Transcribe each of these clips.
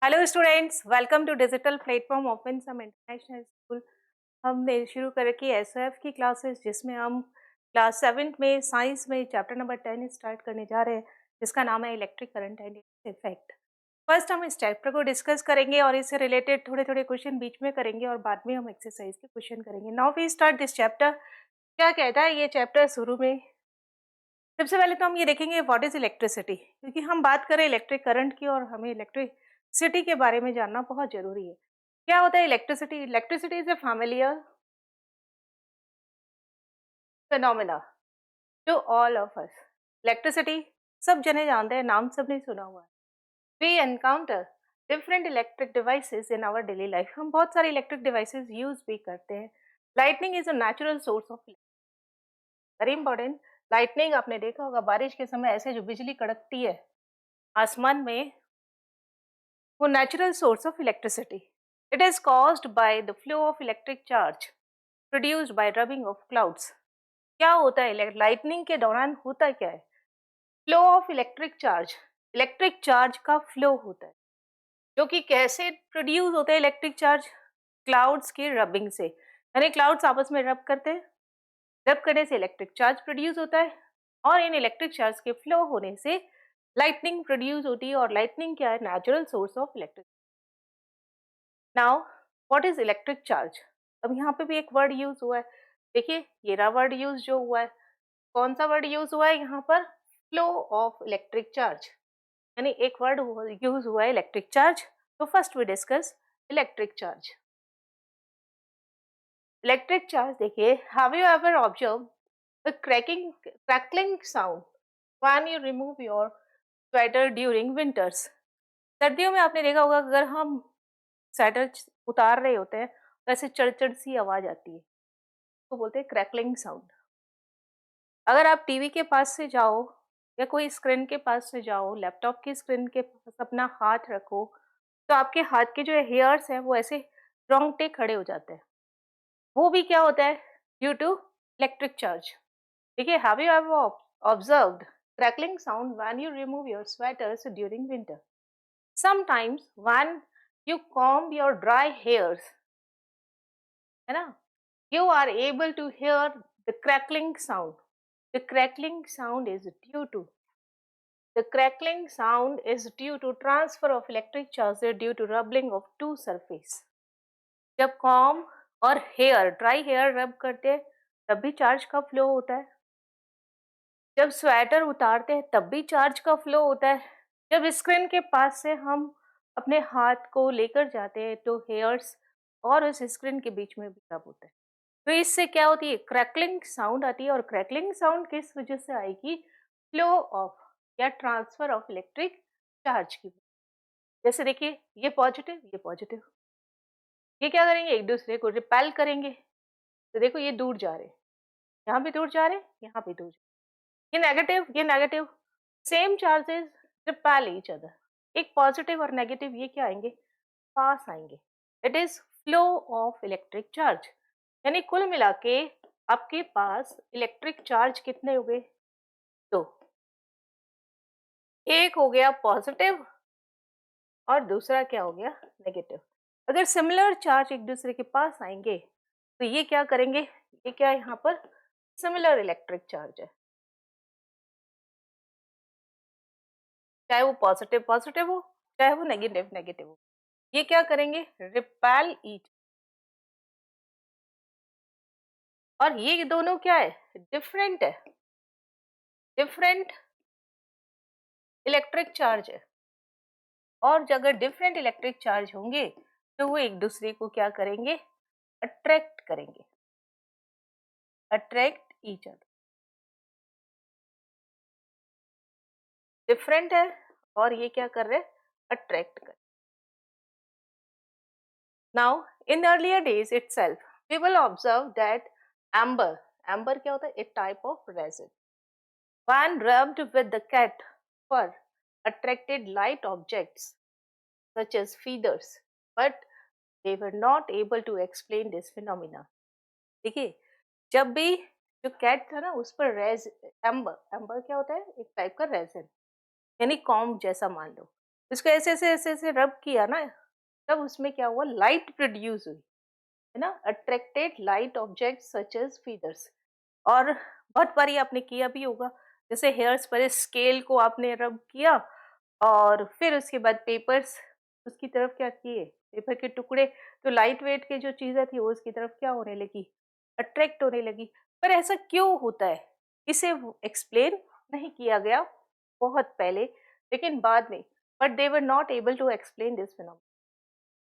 Hello students, welcome to digital platform open sum international school. हमने शुरू कर रखी है एसओएफ की क्लासेस, जिसमें हम क्लास 7 में साइंस में चैप्टर नंबर 10 स्टार्ट करने जा रहे हैं, जिसका नाम है electric current and its effect. First हम इस चैप्टर को डिस्कस करेंगे और इससे रिलेटेड थोड़े थोड़े क्वेश्चन बीच में करेंगे और बाद में हम एक्सरसाइज के क्वेश्चन करेंगे। Now we start this chapter. क्या कहता है ये चैप्टर शुरू में? सबसे पहले तो हम ये देखेंगे व्हाट इज इलेक्ट्रिसिटी, क्योंकि हम बात करें इलेक्ट्रिक करंट की और हमें इलेक्ट्रिसिटी के बारे में जानना बहुत जरूरी है। क्या होता है electricity? Electricity is a familiar phenomena to all of us. Electricity सब जने जानते हैं, नाम सब ने सुना हुआ है। We encounter different electric devices in our daily life. हम बहुत सारे इलेक्ट्रिक डिवाइसेस यूज भी करते हैं। Lightning is a natural source of, very important. Lightning आपने देखा होगा बारिश के समय ऐसे जो बिजली कड़कती है आसमान में, वो natural source of electricity. It is caused by the flow of electric charge produced by rubbing of clouds. क्या होता है लाइटनिंग के दौरान? होता क्या है? फ्लो ऑफ इलेक्ट्रिक चार्ज का फ्लो होता है, जो कि कैसे प्रोड्यूस होता है इलेक्ट्रिक चार्ज? क्लाउड्स की रबिंग से, यानी क्लाउड्स आपस में रब करते हैं, रब करने से इलेक्ट्रिक चार्ज प्रोड्यूस होता है और इन इलेक्ट्रिक चार्ज के फ्लो होने से लाइटनिंग प्रोड्यूस होती है। और लाइटनिंग क्या है? Natural source of electric. Now what is electric charge? अब यहाँ पे भी एक वर्ड यूज हुआ है। देखिए ये रहा वर्ड यूज जो हुआ है। कौन सा वर्ड यूज हुआ है यहाँ पर? फ्लो ऑफ इलेक्ट्रिक चार्ज, यानी एक वर्ड यूज हुआ है इलेक्ट्रिक चार्ज। तो first we discuss electric charge. Electric charge देखिए, have you ever observe the crackling sound when you remove your sweater during winters? सर्दियों में आपने देखा होगा, अगर हम स्वेटर उतार रहे होते हैं तो ऐसे चढ़ सी आवाज आती है, तो बोलते हैं क्रैकलिंग साउंड। अगर आप टीवी के पास से जाओ या कोई स्क्रीन के पास से जाओ, लैपटॉप की स्क्रीन के पास अपना हाथ रखो, तो आपके हाथ के जो हेयर्स हैं वो ऐसे रोंगटे खड़े हो जाते हैं। वो भी क्या होता है? Due to electric charge. देखिए, have you ever observed crackling sound when you remove your sweaters during winter? Sometimes when you comb your dry hairs, है ना, you are able to hear the crackling sound. The crackling sound is due to the crackling sound is due to transfer of electric charge due to rubbing of two surface. जब com और hair, dry hair रब करते हैं तब भी charge का flow होता है। जब स्वेटर उतारते हैं तब भी चार्ज का फ्लो होता है। जब स्क्रीन के पास से हम अपने हाथ को लेकर जाते हैं तो हेयर्स और उस स्क्रीन के बीच में भी रब होता है। तो इससे क्या होती है? क्रैकलिंग साउंड आती है। और क्रैकलिंग साउंड किस वजह से आएगी? फ्लो ऑफ या ट्रांसफर ऑफ इलेक्ट्रिक चार्ज की। जैसे देखिए, ये पॉजिटिव, ये पॉजिटिव, ये क्या करेंगे? एक दूसरे को रिपेल करेंगे। तो देखो ये दूर जा रहे हैं, यहाँ भी दूर जा रहे हैं, यहाँ भी दूर जा रहे हैं। ये नेगेटिव, ये negative, same charges repel each other. एक पॉजिटिव और नेगेटिव ये क्या आएंगे? पास आएंगे। It is flow of electric charge. यानी कुल मिला के आपके पास इलेक्ट्रिक चार्ज कितने हो गए? दो। एक हो गया पॉजिटिव और दूसरा क्या हो गया? नेगेटिव। अगर सिमिलर चार्ज एक दूसरे के पास आएंगे तो ये क्या करेंगे? ये क्या है? यहाँ पर सिमिलर इलेक्ट्रिक चार्ज है, चाहे वो पॉजिटिव पॉजिटिव हो, चाहे वो नेगेटिव नेगेटिव हो। ये क्या करेंगे? Repel each. और ये दोनों क्या है? डिफरेंट है, डिफरेंट इलेक्ट्रिक चार्ज है। और अगर डिफरेंट इलेक्ट्रिक चार्ज होंगे तो वो एक दूसरे को क्या करेंगे? अट्रैक्ट करेंगे, अट्रैक्ट ईच अदर। डिफरेंट है और ये क्या कर रहे हैं? अट्रैक्ट कर। Now in earlier days itself we will observe that amber, amber क्या होता है? एक type of resin, when rubbed with the cat fur attracted light objects such as feathers, but they were not able to explain this phenomena. देखिए, जब भी जो cat था ना उस पर रेज, एम्बर, एम्बर क्या होता है? एक टाइप का रेजिन, यानी कॉम्ब जैसा मान लो। इसको ऐसे ऐसे ऐसे ऐसे रब किया ना, तब उसमें क्या हुआ, लाइट प्रोड्यूस हुई, है ना, attracted light object such as feathers. और बहुत बारी आपने किया भी होगा, जैसे हेयर्स पर स्केल को आपने रब किया और फिर उसके बाद पेपर्स उसकी तरफ क्या किए, पेपर के टुकड़े, तो लाइट वेट की जो चीजें थी वो उसकी तरफ क्या होने लगी, अट्रैक्ट होने लगी। पर ऐसा क्यों होता है, इसे एक्सप्लेन नहीं किया गया बहुत पहले, लेकिन बाद में, but they were not able to explain this phenomenon.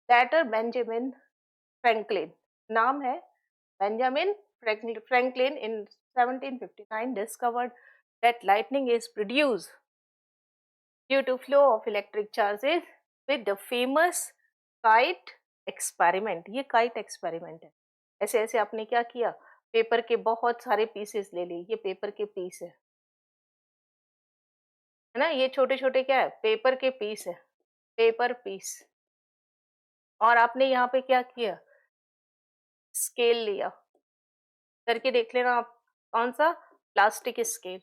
Later Benjamin Franklin, नाम है Benjamin Franklin, in 1759 discovered that lightning is produced due to flow of electric charges with the famous kite experiment। ये kite experiment है। ऐसे ऐसे आपने क्या किया, paper के बहुत सारे पीसेस ले लिए, ये पेपर के पीस है ना, ये छोटे छोटे क्या है, पेपर के पीस है, पेपर पीस। और आपने यहाँ पे क्या किया, स्केल लिया, करके देख लेना आप, कौन सा, plastic scale,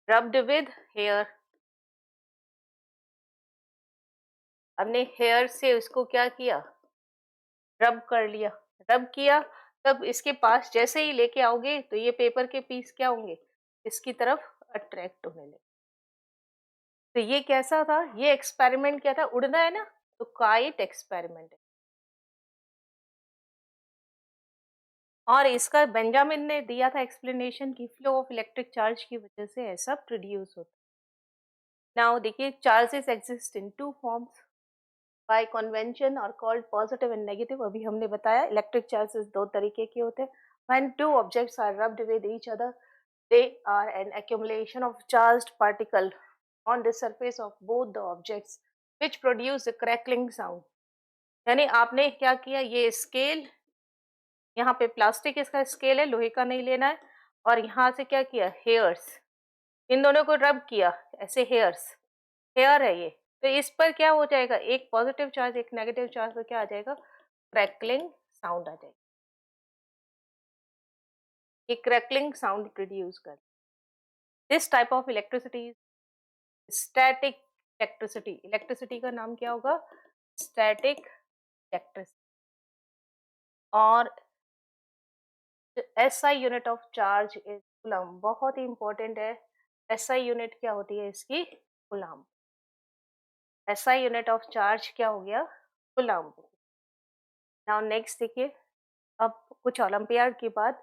rubbed with hair, हमने हेयर से उसको क्या किया, रब कर लिया, रब किया, तब इसके पास जैसे ही लेके आओगे तो ये पेपर के पीस क्या होंगे, इसकी तरफ अट्रैक्ट होने लगे। तो ये कैसा था, ये एक्सपेरिमेंट क्या था, उड़ना है ना, तो काइट एक्सपेरिमेंट है। और इसका बेंजामिन ने दिया था एक्सप्लेनेशन की फ्लो ऑफ इलेक्ट्रिक चार्ज की वजह से ऐसा प्रोड्यूस होता है। नाउ देखिए, charges exist in two forms bye convention और कॉल्ड पॉजिटिव एंड नेगेटिव। अभी हमने बताया इलेक्ट्रिक चार्जेस दो तरीके के होते हैं। When two objects are rubbed with each other, they are an accumulation of charged particle on the surface of both the objects which produce a crackling sound। यानी आपने क्या किया, ये स्केल, यहाँ पे प्लास्टिक इसका स्केल है, लोहे का नहीं लेना है, और यहाँ से क्या किया, हेयर्स, इन दोनों को रब किया, ऐसे हेयर्स, हेयर है ये, तो इस पर क्या हो जाएगा, एक पॉजिटिव चार्ज एक नेगेटिव चार्ज पर क्या आ जाएगा, क्रैकलिंग साउंड आ जाएगा, ये क्रैकलिंग साउंड प्रोड्यूस कर। This type of electricity, static electricity, electricity का नाम क्या होगा, स्टैटिक इलेक्ट्रिसिटी। और SI unit of charge is coulomb, बहुत ही इंपॉर्टेंट है। एसआई यूनिट क्या होती है इसकी, coulomb. SI unit of charge क्या हो गया, कूलम। नाउ नेक्स्ट देखिए, अब कुछ ओलंपियाड की बात।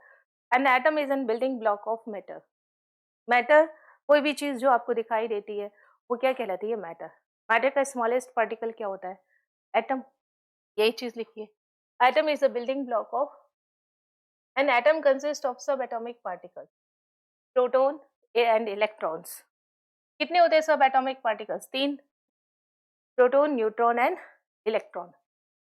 An atom is an building block of matter. Matter, कोई भी चीज जो आपको दिखाई देती है वो क्या कहलाती है, मैटर। मैटर का स्मॉलेस्ट पार्टिकल क्या होता है, एटम, यही चीज लिखिए। Atom is the building block of, an atom consist of sub atomic particles, proton and electrons. कितने होते हैं सब एटॉमिक पार्टिकल्स, तीन, proton neutron and electron.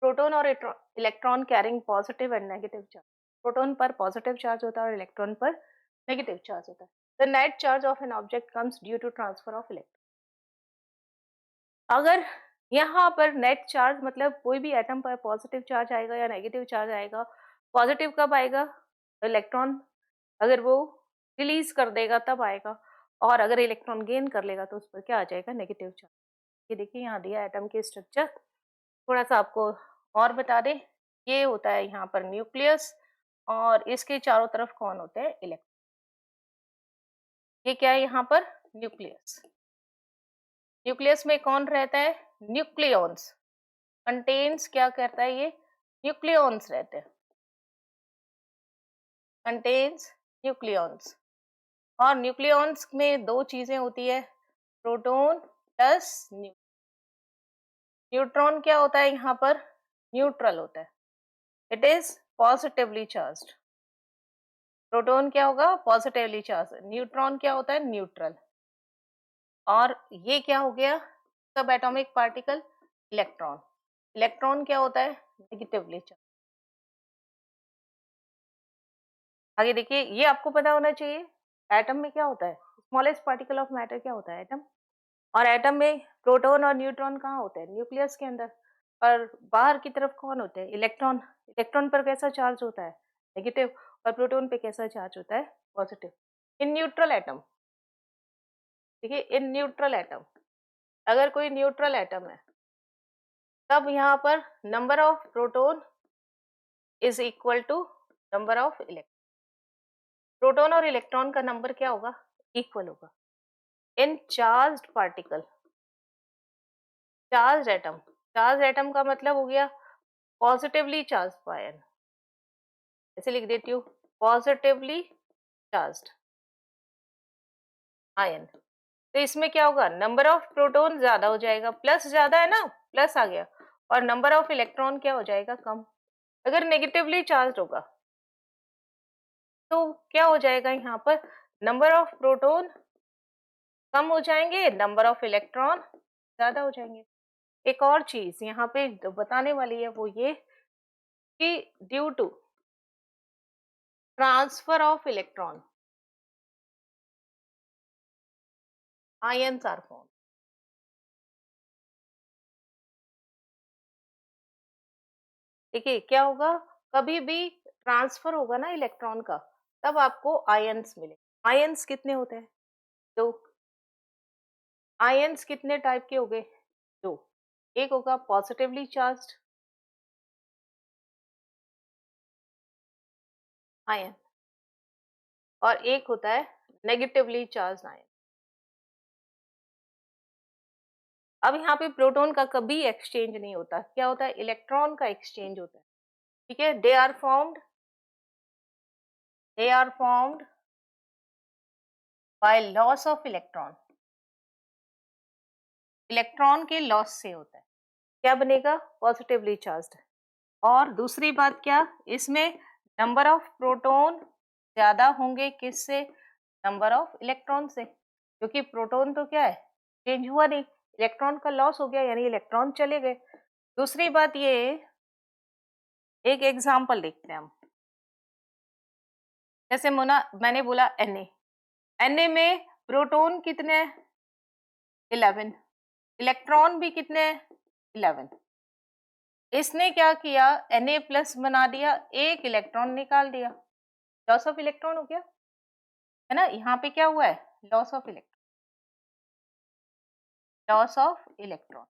Proton और electron carrying positive and negative charge, proton पर positive charge होता है और electron पर नेगेटिव चार्ज होता है। The net charge of an object comes due to transfer of electron. अगर यहाँ पर नेट चार्ज मतलब कोई भी एटम पर पॉजिटिव चार्ज आएगा या नेगेटिव चार्ज आएगा, पॉजिटिव कब आएगा, इलेक्ट्रॉन अगर वो रिलीज कर देगा तब आएगा, और अगर इलेक्ट्रॉन गेन कर लेगा तो उस पर क्या आ जाएगा, नेगेटिव चार्ज। ये देखिए यहाँ दिया एटम की स्ट्रक्चर, थोड़ा सा आपको और बता दें, ये होता है यहाँ पर न्यूक्लियस, और इसके चारों तरफ कौन होते हैं, इलेक्ट्रॉन। ये क्या है यहाँ पर, न्यूक्लियस। न्यूक्लियस में कौन रहता है, न्यूक्लियॉन्स, कंटेन्स क्या करता है ये, न्यूक्लियॉन्स रहते हैं, कंटेन्स न्यूक्लियॉन्स। और न्यूक्लियॉन्स में दो चीजें होती है, प्रोटॉन प्लस न्यूट्रॉन। क्या होता है यहाँ पर, न्यूट्रल होता है, it is positively charged. Proton क्या होगा, पॉजिटिवली चार्ज, न्यूट्रॉन क्या होता है, न्यूट्रल। और ये क्या हो गया, सब एटॉमिक पार्टिकल, इलेक्ट्रॉन। इलेक्ट्रॉन क्या होता है, नेगेटिवली चार्ज। आगे देखिए, ये आपको पता होना चाहिए, एटम में क्या होता है, स्मॉलेस्ट पार्टिकल ऑफ मैटर क्या होता है, एटम। और एटम में प्रोटॉन और न्यूट्रॉन कहाँ होते हैं, न्यूक्लियस के अंदर। और बाहर की तरफ कौन होते हैं, इलेक्ट्रॉन। इलेक्ट्रॉन पर कैसा चार्ज होता है, नेगेटिव, और प्रोटॉन पे कैसा चार्ज होता है, पॉजिटिव। इन न्यूट्रल एटम, देखिए इन न्यूट्रल एटम अगर कोई न्यूट्रल एटम है तब यहाँ पर number of proton is equal to number of electron. Proton और इलेक्ट्रॉन का नंबर क्या होगा? इक्वल होगा। In charged particle, charge atom का मतलब हो गया पॉजिटिवली चार्ज आयन, ऐसे लिख देती हूँ, पॉजिटिवली चार्ज्ड आयन। तो इसमें क्या होगा? नंबर ऑफ प्रोटॉन ज्यादा हो जाएगा, प्लस ज्यादा है ना, प्लस आ गया, और नंबर ऑफ इलेक्ट्रॉन क्या हो जाएगा? कम। अगर नेगेटिवली चार्ज होगा तो क्या हो जाएगा? यहाँ पर नंबर ऑफ प्रोटॉन कम हो जाएंगे, नंबर ऑफ इलेक्ट्रॉन ज्यादा हो जाएंगे। एक और चीज यहाँ पे बताने वाली है वो ये कि due to transfer of electron ions are form. देखिए क्या होगा, कभी भी ट्रांसफर होगा ना इलेक्ट्रॉन का तब आपको आयंस मिले। आयंस कितने होते हैं? दो। आयंस कितने टाइप के हो गए? दो। एक होगा पॉजिटिवली चार्ज्ड आयन और एक होता है नेगेटिवली चार्ज्ड आयन। अब यहाँ पे प्रोटॉन का कभी एक्सचेंज नहीं होता, क्या होता है? इलेक्ट्रॉन का एक्सचेंज होता है। ठीक है, they are formed by loss of electron. Electron के लॉस से होता है। क्या बनेगा? Positively charged. और दूसरी बात क्या, इसमें नंबर ऑफ प्रोटॉन ज्यादा होंगे किससे? नंबर ऑफ इलेक्ट्रॉन से, क्योंकि प्रोटॉन तो क्या है? चेंज हुआ नहीं, इलेक्ट्रॉन का लॉस हो गया, यानी इलेक्ट्रॉन चले गए। दूसरी बात ये, एक एग्जांपल देखते हैं हम। जैसे मैंने बोला Na में प्रोटॉन कितने? 11। इलेक्ट्रॉन भी कितने? 11। इसने क्या किया? Na प्लस बना दिया, एक इलेक्ट्रॉन निकाल दिया, लॉस ऑफ इलेक्ट्रॉन हो गया, है ना। यहाँ पे क्या हुआ है? Loss of electron.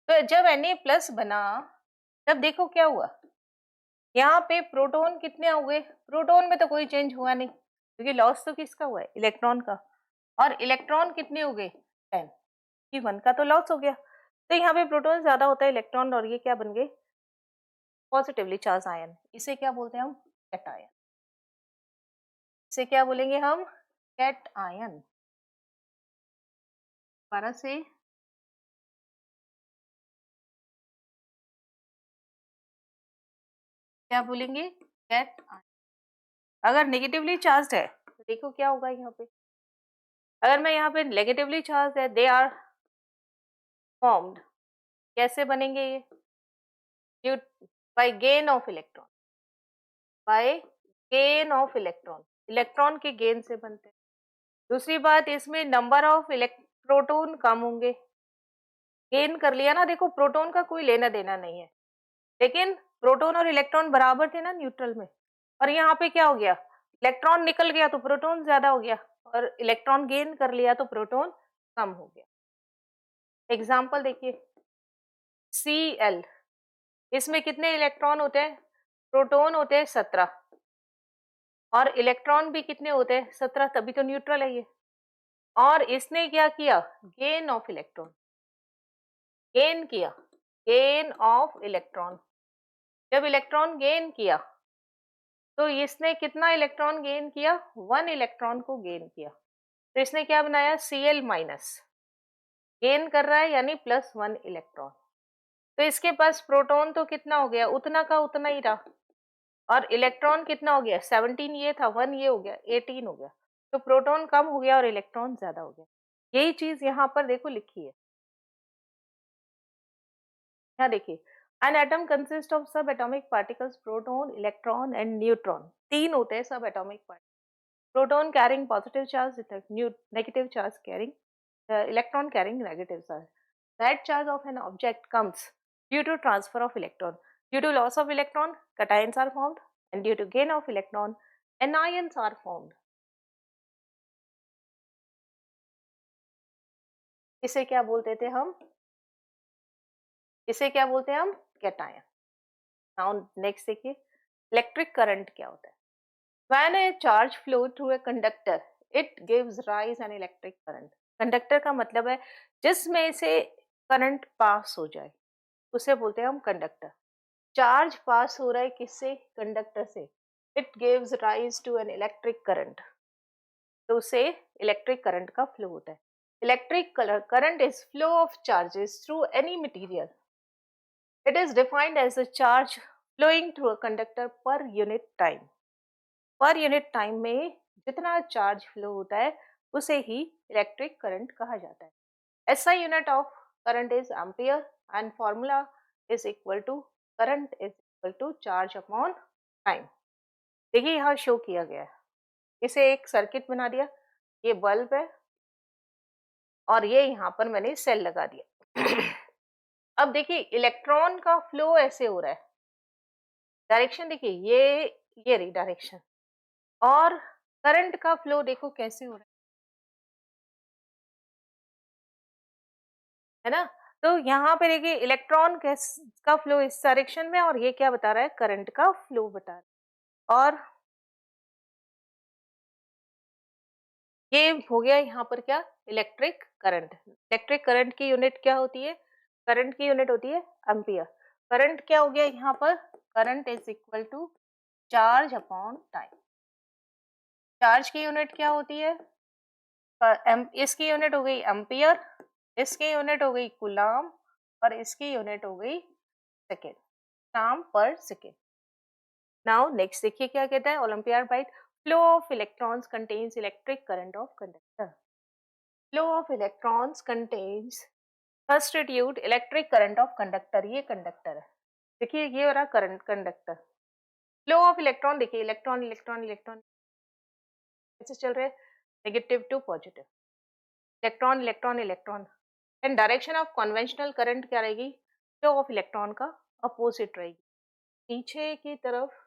तो जब Na प्लस बना तब देखो क्या हुआ, यहाँ पे प्रोटॉन कितने हो गए? प्रोटॉन में तो कोई चेंज हुआ नहीं, क्योंकि लॉस तो किसका हुआ है? इलेक्ट्रॉन का। और इलेक्ट्रॉन कितने हो गए? 10, कि 1 का तो लॉस हो गया। तो यहाँ पे प्रोटॉन ज्यादा होता है इलेक्ट्रॉन, और ये क्या बन गए? Positively charge ion. इसे क्या बोलते हैं हम? कैटायन। इसे क्या बोलेंगे हम? कैटायन। दोबारा से, क्या बोलेंगे? कैटायन। अगर नेगेटिवली चार्ज है तो देखो क्या होगा यहाँ पे, अगर मैं यहाँ पे नेगेटिवली चार्ज है, दे आर फॉर्म्ड, कैसे बनेंगे ये? Due by gain of electron, by gain of electron, electron के गेन से बनते हैं। दूसरी बात, इसमें नंबर ऑफ प्रोटॉन कम होंगे। गेन कर लिया ना, देखो प्रोटॉन का कोई लेना देना नहीं है, लेकिन प्रोटॉन और इलेक्ट्रॉन बराबर थे ना न्यूट्रल में, और यहाँ पे क्या हो गया? इलेक्ट्रॉन निकल गया तो प्रोटॉन ज्यादा हो गया, और इलेक्ट्रॉन गेन कर लिया तो प्रोटॉन कम हो गया। एग्जाम्पल देखिए, Cl, इसमें कितने इलेक्ट्रॉन होते हैं? प्रोटॉन होते हैं 17, और इलेक्ट्रॉन भी कितने होते हैं? 17, तभी तो न्यूट्रल है ये। और इसने क्या किया? गेन ऑफ इलेक्ट्रॉन, गेन किया, गेन ऑफ इलेक्ट्रॉन। जब इलेक्ट्रॉन गेन किया तो इसने कितना इलेक्ट्रॉन गेन किया? 1 इलेक्ट्रॉन को गेन किया। तो इसने क्या बनाया? Cl माइनस, गेन कर रहा है यानी +1 इलेक्ट्रॉन। तो इसके पास प्रोटॉन तो कितना हो गया? उतना का उतना ही रहा, और इलेक्ट्रॉन कितना हो गया? 17 ये था, 1 ये हो गया, 18 हो गया। तो प्रोटॉन कम हो गया और इलेक्ट्रॉन ज्यादा हो गया। यही चीज यहाँ पर देखो लिखी है, यहाँ देखिए, N atom consist of sub atomic particles proton, electron and neutron. 3 होते हैं sub atomic particle. Proton carrying positive charge, negative charge carrying, electron carrying negative charge. That charge of an object comes due to transfer of electron. Due to loss of electron, cations are formed, and due to gain of electron, anions are formed. इसे क्या बोलते थे हम? इसे क्या बोलते हैं हम? कैटायन। नाउ नेक्स्ट देखिए, इलेक्ट्रिक करंट क्या होता है? When a charge flow through a conductor, it gives rise an electric current. Conductor का मतलब है जिसमें से करंट पास हो जाए, उसे बोलते हैं हम कंडक्टर। चार्ज पास हो रहा है किससे? कंडक्टर से। It gives rise to an electric current, तो उसे इलेक्ट्रिक करंट का फ्लो होता है। Electric current is flow of charges through any material. It is defined as a charge flowing through a conductor per unit time. Per unit time में जितना charge flow होता है उसे ही इलेक्ट्रिक करंट कहा जाता है। SI unit of current is ampere and formula is equal to current is equal to charge upon time. देखिए यहाँ शो किया गया है, इसे एक सर्किट बना दिया, ये बल्ब है और ये यहाँ पर मैंने सेल लगा दिया। अब देखिए इलेक्ट्रॉन का फ्लो ऐसे हो रहा है, डायरेक्शन देखिए ये रही डायरेक्शन, और करंट का फ्लो देखो कैसे हो रहा है ना। तो यहाँ पे देखिए इलेक्ट्रॉन का फ्लो इस डायरेक्शन में, और ये क्या बता रहा है? करंट का फ्लो बता रहा है। और ये हो गया यहाँ पर क्या? Electric current. इलेक्ट्रिक करंट की यूनिट क्या होती है? करंट की यूनिट होती है एम्पियर। करंट क्या हो गया यहाँ पर? Current is equal to charge upon time. Charge की यूनिट क्या होती है? इसकी यूनिट हो गई एम्पियर, इसकी यूनिट हो गई कूलाम, और इसकी यूनिट हो गई सेकेंड, कूलाम पर सेकेंड। नाउ नेक्स्ट देखिए क्या कहता है olympiad bite. Flow of electrons contents electric current of conductor. Flow of electrons contents constitute electric current of conductor. ये कंडक्टर है, देखिए ये हो रहा current conductor. Flow of electron देखिए, इलेक्ट्रॉन इलेक्ट्रॉन इलेक्ट्रॉन ऐसे चल रहे, negative to positive, electron electron electron. And direction of conventional current क्या रहेगी? फ्लो ऑफ इलेक्ट्रॉन का अपोजिट रहेगी, पीछे की तरफ।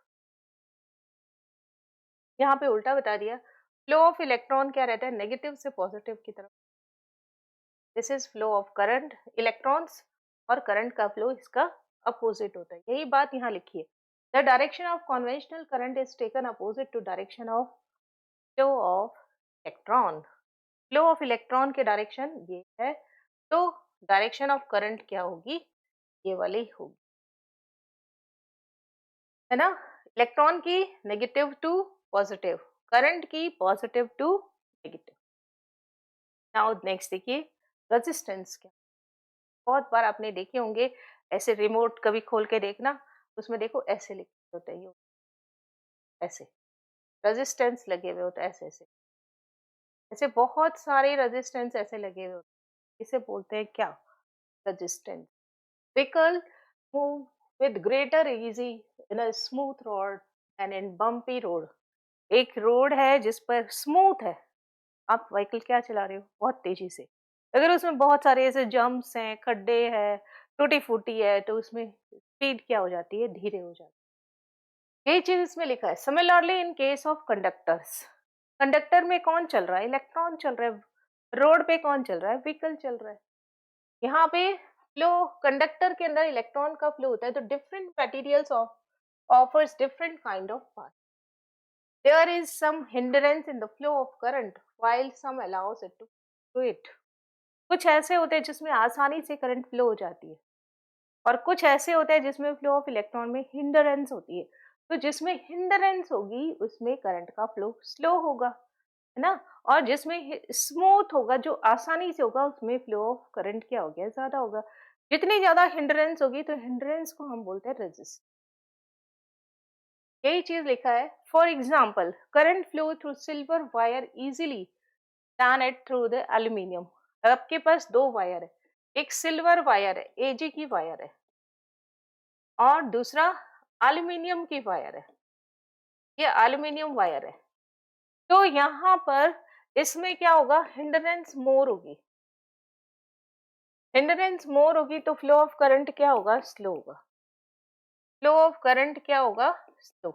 यहाँ पे उल्टा बता दिया। फ्लो ऑफ इलेक्ट्रॉन क्या रहता है? नेगेटिव से पॉजिटिव की तरफ। This is flow of current, electrons और करंट का फ्लो इसका अपोजिट होता है, यही बात यहाँ लिखी है। The direction of conventional current is taken opposite to direction of flow of electron. Flow of electron के डायरेक्शन ये है, तो डायरेक्शन ऑफ करंट क्या होगी? ये वाली होगी, है ना। इलेक्ट्रॉन की नेगेटिव टू पॉजिटिव, करंट की positive to negative. Now next देखिए रेजिस्टेंस क्या। बहुत बार आपने देखे होंगे, ऐसे रिमोट कभी खोल के देखना, उसमें देखो ऐसे लिखे होते हैं, ये ऐसे रेजिस्टेंस लगे हुए होते हैं, ऐसे ऐसे ऐसे बहुत सारे रेजिस्टेंस ऐसे लगे हुए होते हैं। इसे बोलते हैं क्या? Resistance. Vehicle move with greater easy in a smooth road and in bumpy road. एक रोड है जिस पर स्मूथ है, आप व्हीकल क्या चला रहे हो? बहुत तेजी से। अगर उसमें बहुत सारे ऐसे जंप्स हैं, खड्डे हैं, टूटी फूटी है, तो उसमें स्पीड क्या हो जाती है? धीरे हो जाती है। ये चीज इसमें लिखा है। Similarly in case of conductors, conductor में कौन चल रहा है? इलेक्ट्रॉन चल रहा है। रोड पे कौन चल रहा है? व्हीकल चल रहा है। यहाँ पे फ्लो, कंडक्टर के अंदर इलेक्ट्रॉन का फ्लो होता है, तो different materials of offers different kind of path. There is some hindrance in the flow of current while some allows it to do it. कुछ ऐसे होते हैं जिसमें आसानी से करंट फ्लो हो जाती है, और कुछ ऐसे होते हैं जिसमें फ्लो ऑफ इलेक्ट्रॉन में हिंडरेंस होती है। तो जिसमें हिंडरेंस होगी उसमें करंट का फ्लो स्लो होगा, है ना। और जिसमें स्मूथ होगा, जो आसानी से होगा, उसमें फ्लो ऑफ करंट क्या हो गया? ज्यादा होगा। जितनी ज्यादा हिंडरेंस होगी तो हिंडरेंस को हम बोलते हैं रेजिस्टेंस। यही चीज लिखा है। For example current flow through silver wire easily than it through the aluminium. आपके पास दो वायर है, एक सिल्वर वायर है, एजी की वायर है, और दूसरा एल्यूमिनियम की वायर है, ये एल्यूमिनियम वायर है। तो यहाँ पर इसमें क्या होगा? हिंडरेंस मोर होगी। हिंडरेंस मोर होगी तो फ्लो ऑफ करंट क्या होगा? स्लो होगा। फ्लो ऑफ करंट क्या होगा? स्लो।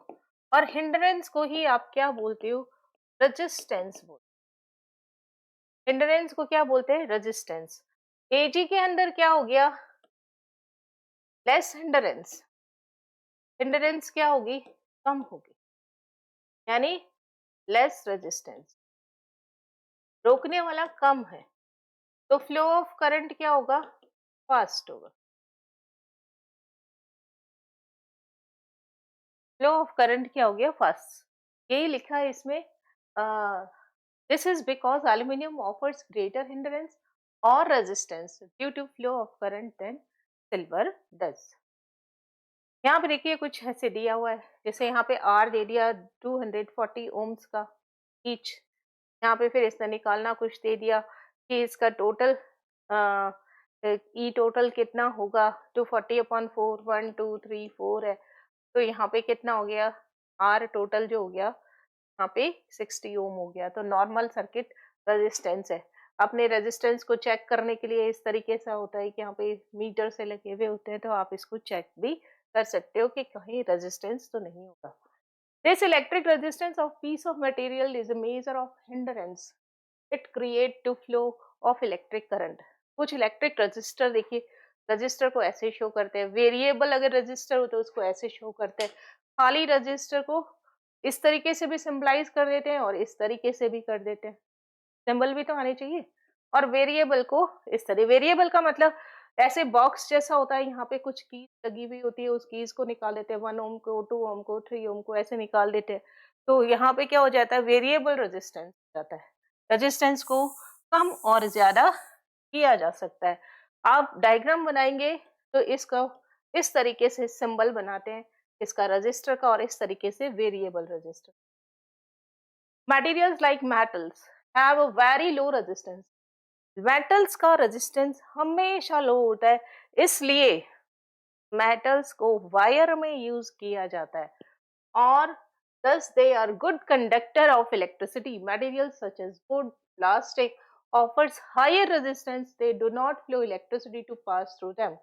और हिंडरेंस को ही आप क्या बोलते हो? रेजिस्टेंस बोलते। हिंडरेंस को क्या बोलते हैं? रेजिस्टेंस। एजी के अंदर क्या हो गया, लेस हिंडरेंस, हिंडरेंस क्या होगी, कम होगी, यानी लेस रेजिस्टेंस, रोकने वाला कम है, तो फ्लो ऑफ करंट क्या होगा, फास्ट होगा। फ्लो ऑफ करंट क्या हो गया, फास्ट, यही लिखा है इसमें। This is because aluminium offers greater hindrance और resistance due to flow of current than silver does. यहाँ पे देखिए कुछ ऐसे दिया हुआ है, जैसे यहाँ पे आर दे दिया 240 ओम्स का ईच, यहाँ पे फिर इसने निकालना कुछ दे दिया कि इसका टोटल ई टोटल कितना होगा, 240/4, 1 2 3 4 है, तो यहाँ पे कितना हो गया, आर टोटल जो हो गया यहाँ पे 60 ओम हो गया। तो नॉर्मल सर्किट रेजिस्टेंस है। अपने रेजिस्टेंस को चेक करने के लिए इस तरीके से होता है कि यहाँ पे मीटर से लगे हुए होते हैं, तो आप इसको चेक भी कर सकते हो कि कहीं रेजिस्टेंस तो नहीं होगा। This electric resistance of piece of material is a measure of hindrance, it create to flow of electric current. कुछ इलेक्ट्रिक रजिस्टर देखिए, रजिस्टर को ऐसे शो करते हैं, वेरिएबल अगर रजिस्टर हो तो उसको ऐसे शो करते हैं, खाली रजिस्टर को इस तरीके से भी सिंबलाइज कर देते हैं और इस तरीके से भी कर देते हैं, सिंबल भी तो आने चाहिए। और वेरिएबल को इस तरह, वेरिएबल का मतलब ऐसे बॉक्स जैसा होता है, यहाँ पे कुछ कीज लगी हुई होती है, उस कीज को निकाल देते हैं, 1 ओम को, 2 ओम को, 3 ओम को, ऐसे निकाल देते हैं। तो यहाँ पे क्या हो जाता है, वेरिएबल रेजिस्टेंस हो जाता है, रेजिस्टेंस को कम और ज्यादा किया जा सकता है। आप डायग्राम बनाएंगे तो इसका इस तरीके से सिंबल बनाते हैं, इसका रजिस्टर का, और इस तरीके से variable resistor. Materials like metals have a very low resistance, metals का रेजिस्टेंस हमेशा लो होता है, इसलिए मेटल्स को वायर में यूज किया जाता है, और thus they are good conductor of electricity. Materials such as wood, plastic offers higher resistance, they do not flow electricity to pass through them.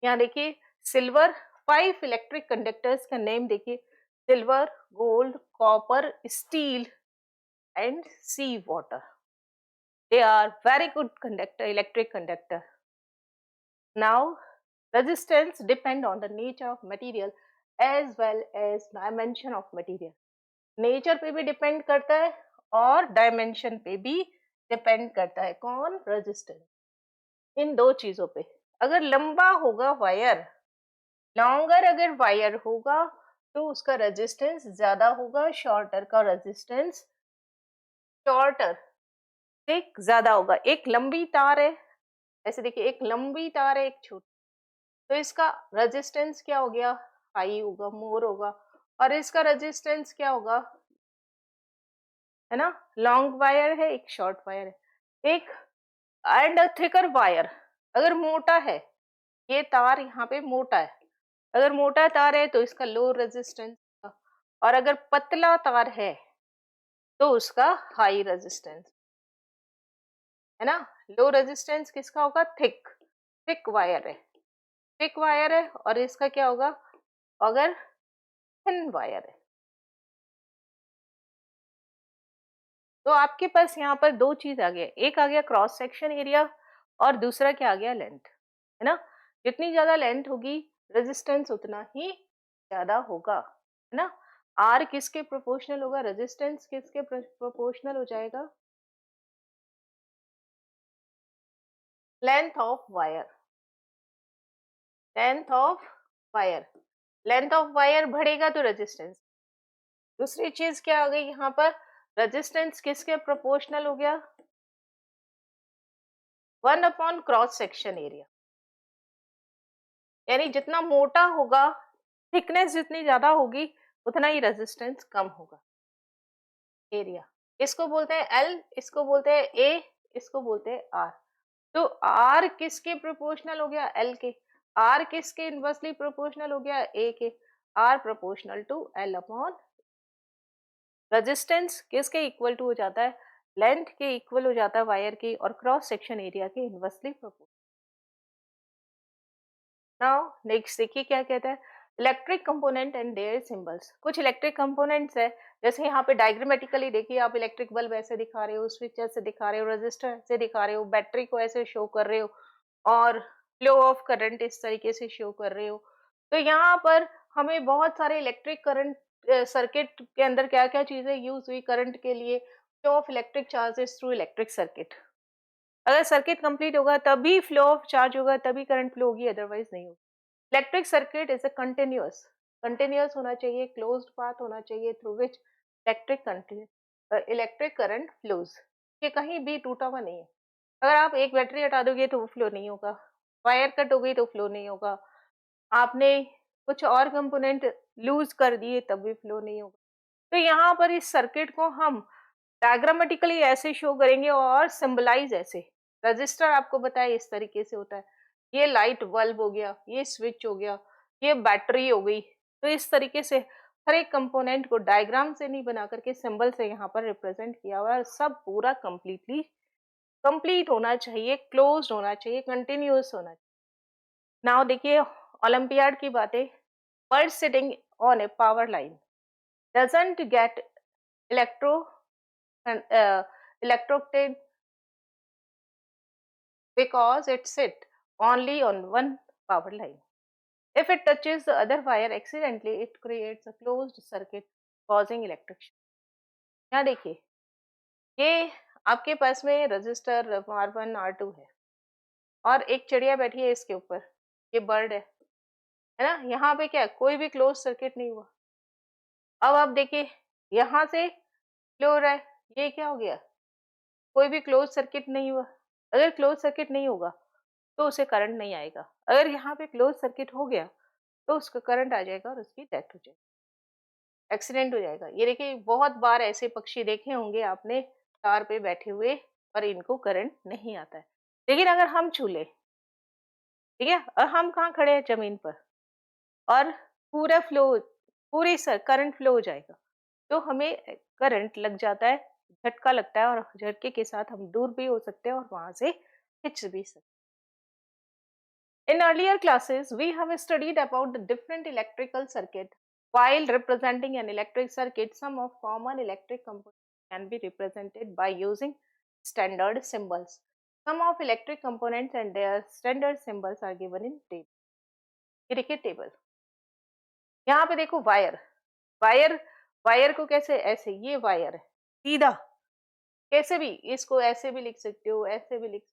यहाँ देखिए सिल्वर, 5 इलेक्ट्रिक कंडक्टर्स का नेम देखिए, silver, gold, copper, steel and sea water, they are very good conductor, electric conductor. Now resistance depend on the nature of material as well as dimension of material. Nature पे भी depend करता है और dimension पे भी depend करता है, कौन, रेजिस्टेंस, इन दो चीजों पे। अगर लंबा होगा वायर, लॉन्गर अगर वायर होगा तो उसका रेजिस्टेंस ज्यादा होगा, शॉर्टर का रेजिस्टेंस शॉर्टर से ज्यादा होगा। एक लंबी तार है, ऐसे देखिए एक लंबी तार है, एक छोटी, तो इसका रेजिस्टेंस क्या हो गया, हाई होगा, मोर होगा, और इसका रेजिस्टेंस क्या होगा, है ना, लॉन्ग वायर है, एक शॉर्ट वायर है, एक एंड थिकर वायर। अगर मोटा है, ये तार यहाँ पे मोटा है, अगर मोटा तार है तो इसका लो रेजिस्टेंस, और अगर पतला तार है तो उसका हाई रेजिस्टेंस, है ना। लो रेजिस्टेंस किसका होगा, थिक, थिक वायर है, थिक वायर है, और इसका क्या होगा अगर थिन वायर है। तो आपके पास यहाँ पर दो चीज आ गया, एक आ गया क्रॉस सेक्शन एरिया और दूसरा क्या आ गया, लेंथ, है ना। जितनी ज्यादा लेंथ होगी रेजिस्टेंस उतना ही ज्यादा होगा, है ना। आर किसके प्रोपोर्शनल होगा, रेजिस्टेंस किसके प्रोपोर्शनल हो जाएगा, length of wire, length of wire, length of wire बढ़ेगा तो रेजिस्टेंस। दूसरी चीज क्या आ गई यहाँ पर, रेजिस्टेंस किसके प्रोपोर्शनल हो गया, 1 अपॉन क्रॉस सेक्शन एरिया, यानी जितना मोटा होगा, थिकनेस जितनी ज्यादा होगी उतना ही रेजिस्टेंस कम होगा। एरिया इसको बोलते हैं एल, इसको बोलते हैं ए, इसको बोलते हैं आर। तो आर किसके प्रोपोर्शनल हो गया, एल के, आर किसके इनवर्सली प्रोपोर्शनल हो गया, A K, R proportional to L upon, resistance किसके इक्वल टू हो जाता है, लेंथ के इक्वल हो जाता है वायर की, और क्रॉस सेक्शन एरिया के इनवर्सली प्रोपोर्शनल। नाउ नेक्स्ट देखिए क्या कहता है, electric component and their symbols. कुछ इलेक्ट्रिक कंपोनेंट्स है, जैसे यहाँ पे डायग्रामेटिकली देखिए, आप इलेक्ट्रिक बल्ब ऐसे दिखा रहे हो, स्विच ऐसे दिखा रहे हो, रजिस्टर ऐसे दिखा रहे हो, बैटरी को ऐसे शो कर रहे हो, और फ्लो ऑफ करंट इस तरीके से शो कर रहे हो। तो यहाँ पर हमें बहुत सारे इलेक्ट्रिक करंट सर्किट के अंदर क्या-क्या चीज़ें यूज़ हुई करंट के लिए, flow of electric charges through electric circuit. अगर सर्किट कंप्लीट होगा तभी फ्लो ऑफ चार्ज होगा, तभी करंट फ्लो होगी, अदरवाइज नहीं होगी। Electric circuit is a continuous, continuous होना चाहिए, क्लोज्ड पाथ होना चाहिए through which electric current flows. ये कहीं भी टूटा हुआ नहीं है। अगर आप एक बैटरी हटा दोगे तो वो फ्लो नहीं होगा, वायर कट हो गई तो फ्लो नहीं होगा, आपने कुछ और कंपोनेंट लूज कर दिए तब भी फ्लो नहीं होगा। तो यहाँ पर इस सर्किट को हम डायग्रामेटिकली ऐसे शो करेंगे और सिंबलाइज ऐसे। रजिस्टर आपको बताया इस तरीके से होता है, ये लाइट बल्ब हो गया, ये स्विच हो गया, ये बैटरी हो गई। तो इस तरीके से हर एक कंपोनेंट को डायग्राम से नहीं बना करके सिंबल से यहाँ पर रिप्रेजेंट किया हुआ है, और सब पूरा कंप्लीटली कंप्लीट होना चाहिए, क्लोज होना चाहिए, कंटिन्यूअस होना चाहिए। नाउ देखिए ओलंपियाड की बातें, bird sitting on A power line doesn't get electro electrocuted because it sit only on one power line. If it touches the other wire accidentally, it creates a closed circuit causing electric shock. यहाँ देखिए, ये आपके पास में register R1 R2 है और एक चिड़िया बैठी है इसके ऊपर, ये बर्ड है ना? यहाँ पे क्या है, कोई भी क्लोज सर्किट नहीं हुआ। अब आप देखिए, यहाँ से फ्लो हो रहा है, ये क्या हो गया, कोई भी क्लोज सर्किट नहीं हुआ। अगर क्लोज सर्किट नहीं होगा तो उसे करंट नहीं आएगा, अगर यहाँ पे क्लोज सर्किट हो गया तो उसका करंट आ जाएगा और उसकी डेथ हो जाएगी, एक्सीडेंट हो जाएगा। ये देखिए, बहुत बार ऐसे पक्षी देखे होंगे आपने तार पे बैठे हुए और इनको करंट नहीं आता है। लेकिन अगर हम छू ले, ठीक है, और हम कहाँ खड़े हैं, जमीन पर, और पूरा फ्लो, पूरी करंट फ्लो हो जाएगा, तो हमें करंट लग जाता है, झटका लगता है, और झटके के साथ हम दूर भी हो सकते हैं और वहां से खिंच भी सकते हैं। In earlier classes, we have studied about the different electrical circuit. While representing an electric circuit, some of common electric components can be represented by using standard symbols. Some of electric components and their standard symbols are given in table. ये देखिए table, यहाँ पे देखो wire, wire, wire को कैसे, ऐसे, ये wire है सीधा, कैसे भी इसको ऐसे भी लिख सकते हो, ऐसे भी लिख सकते हो,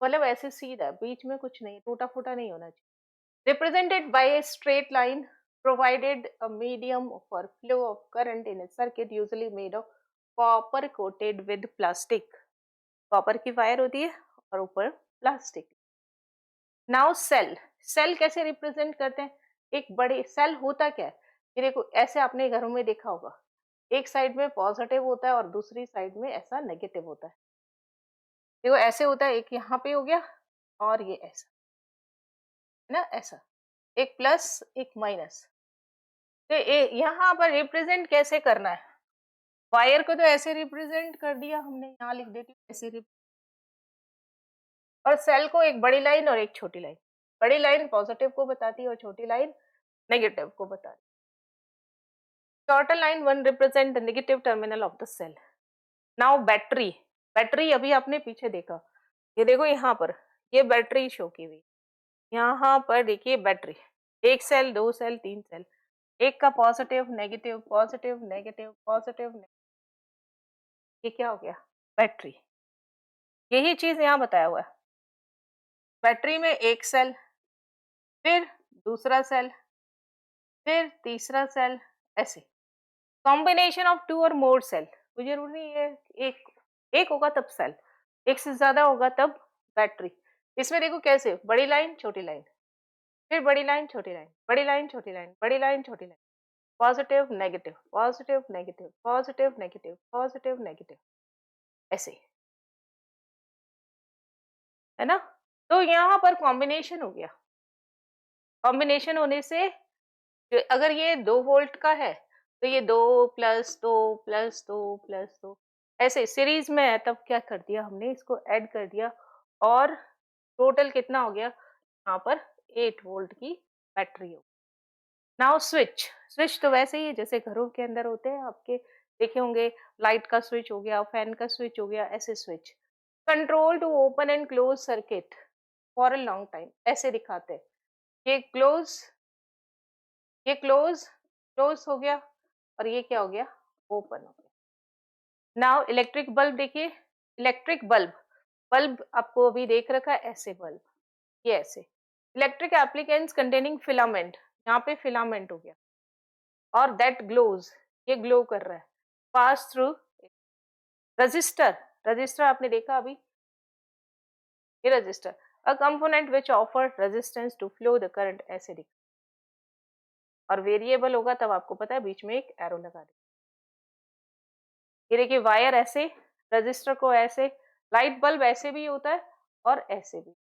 मतलब ऐसे सीधा, बीच में कुछ नहीं, टूटा फूटा नहीं होना चाहिए। Represented by a straight line provided a medium for flow of current in A circuit usually made of copper coated with plastic. Copper की वायर होती है और ऊपर प्लास्टिक। नाउ सेल, सेल कैसे रिप्रेजेंट करते हैं, एक बड़े सेल होता क्या है, ये देखो ऐसे आपने घरों में देखा होगा, एक साइड में पॉजिटिव होता है और दूसरी साइड में ऐसा नेगेटिव होता है। देखो ऐसे होता है, एक यहाँ पे हो गया और ये ऐसा, है ना, ऐसा, एक प्लस एक माइनस। तो यहाँ पर रिप्रेजेंट कैसे करना है, वायर को तो ऐसे रिप्रेजेंट कर दिया हमने, यहाँ लिख देती हूँ ऐसे और सेल को एक बड़ी लाइन और एक छोटी लाइन, बड़ी लाइन पॉजिटिव को बताती है और छोटी लाइन नेगेटिव को बताती है। Shorter line one represent the negative terminal of the cell. Now battery, battery अभी आपने पीछे देखा, ये देखो यहाँ पर, ये बैटरी शो की हुई, यहाँ पर देखिए बैटरी, एक सेल, दो सेल, तीन सेल, एक का positive negative positive negative positive, ये क्या हो गया, बैटरी। यही चीज यहाँ बताया हुआ है, बैटरी में एक सेल, फिर दूसरा सेल, फिर तीसरा सेल, ऐसे कॉम्बिनेशन ऑफ टू और मोर सेल, कोई जरूरी नहीं है एक, एक होगा तब सेल, एक से ज्यादा होगा तब बैटरी। इसमें देखो कैसे, बड़ी लाइन छोटी लाइन, फिर बड़ी लाइन छोटी लाइन, बड़ी लाइन छोटी लाइन, बड़ी लाइन छोटी line, positive negative positive negative positive negative positive negative, ऐसे, है ना। तो यहाँ पर कॉम्बिनेशन हो गया, कॉम्बिनेशन होने से अगर ये 2 वोल्ट का है तो ये 2 + 2 + 2 + 2 ऐसे सीरीज में है, तब क्या कर दिया हमने, इसको ऐड कर दिया और टोटल कितना हो गया, यहाँ पर 8 वोल्ट की बैटरी हो। नाउ स्विच, स्विच तो वैसे ही है जैसे घरों के अंदर होते हैं आपके, देखे होंगे, लाइट का स्विच हो गया, फैन का स्विच हो गया, ऐसे switch. Control to open and close circuit, for a long time, ऐसे दिखाते हैं। ये क्लोज, ये क्लोज, क्लोज हो गया, और ये क्या हो गया, ओपन हो गया। नाउ इलेक्ट्रिक बल्ब देखिए, इलेक्ट्रिक बल्ब, बल्ब आपको अभी देख रखा है ऐसे बल्ब, ये ऐसे। इलेक्ट्रिक एप्लीकेंट्स कंटेनिंग फिलामेंट, यहाँ पे फिलामेंट हो गया, और दैट ग्लोज, ये ग्लो कर रहा है, पास थ्रू रजिस्टर, रजिस्टर आपने देखा अभी, ये resistor, a component which offer resistance to flow the current, ऐसे दिख, और वेरिएबल होगा तब आपको पता है बीच में एक एरो लगा दे। ये देखिए वायर ऐसे, रजिस्टर को ऐसे, लाइट बल्ब ऐसे भी होता है और ऐसे भी,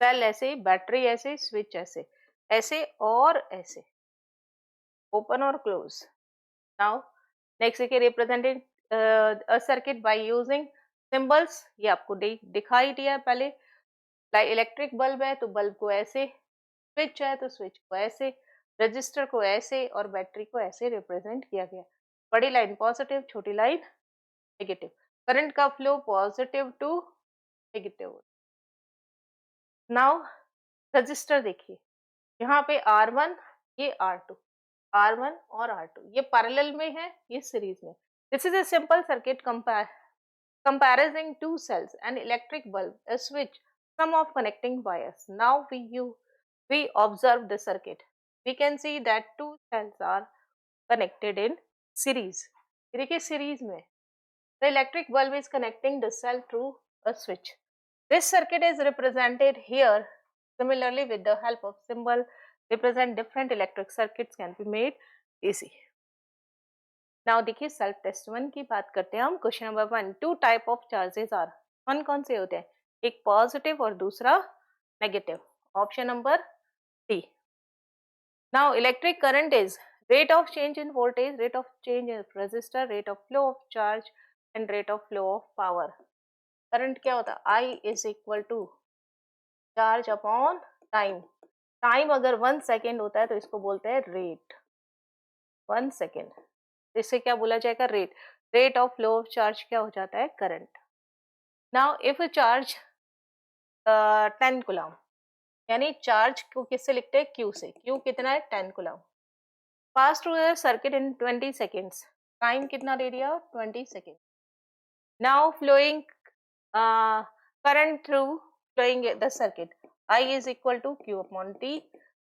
सेल ऐसे, बैटरी ऐसे, स्विच ऐसे, ऐसे और ऐसे, ओपन और क्लोज। नाउ नेक्स्ट देखिए represented a circuit by using symbols, ये आपको दिखाई दिया पहले। इलेक्ट्रिक बल्ब है तो बल्ब को ऐसे, स्विच है तो स्विच को ऐसे, रजिस्टर को ऐसे, और बैटरी को ऐसे रिप्रेजेंट किया गया। बड़ी लाइन पॉजिटिव, छोटी लाइन नेगेटिव, करंट का flow positive to negative. Now resistor देखिए, यहाँ पे R1, ये R2, R1 और R2 ये पैरेलल में है, ये सीरीज में। This is a simple circuit comparing two cells, an electric bulb, a switch, sum of connecting wires. Now we observe the circuit. We can see that two cells are connected in series. ये देखिए series में, the electric bulb is connecting the cell through a switch. This circuit is represented here. Similarly, with the help of symbol represent different electric circuits can be made easy. Now देखिए self test 1 की बात करते हैं हम। Question number 1, two type of charges are, कौन कौन से होते हैं, एक पॉजिटिव और दूसरा negative, option number D. Now electric current is rate of change in voltage, rate of change in resistor, rate of flow of charge and rate of flow of power. Current क्या होता है, I is equal to charge upon time. Time अगर 1 second होता है तो इसको बोलते हैं रेट, 1 सेकेंड, इससे क्या बोला जाएगा, rate. Rate of flow of charge क्या हो जाता है, current. Now if charge 10 coulomb, यानी चार्ज को किससे लिखते हैं, क्यू से, क्यू कितना है 10 coulomb, pass through the circuit in 20 seconds, time कितना दे दिया 20 second. Now flowing current through flowing the circuit, I is equal to Q upon T,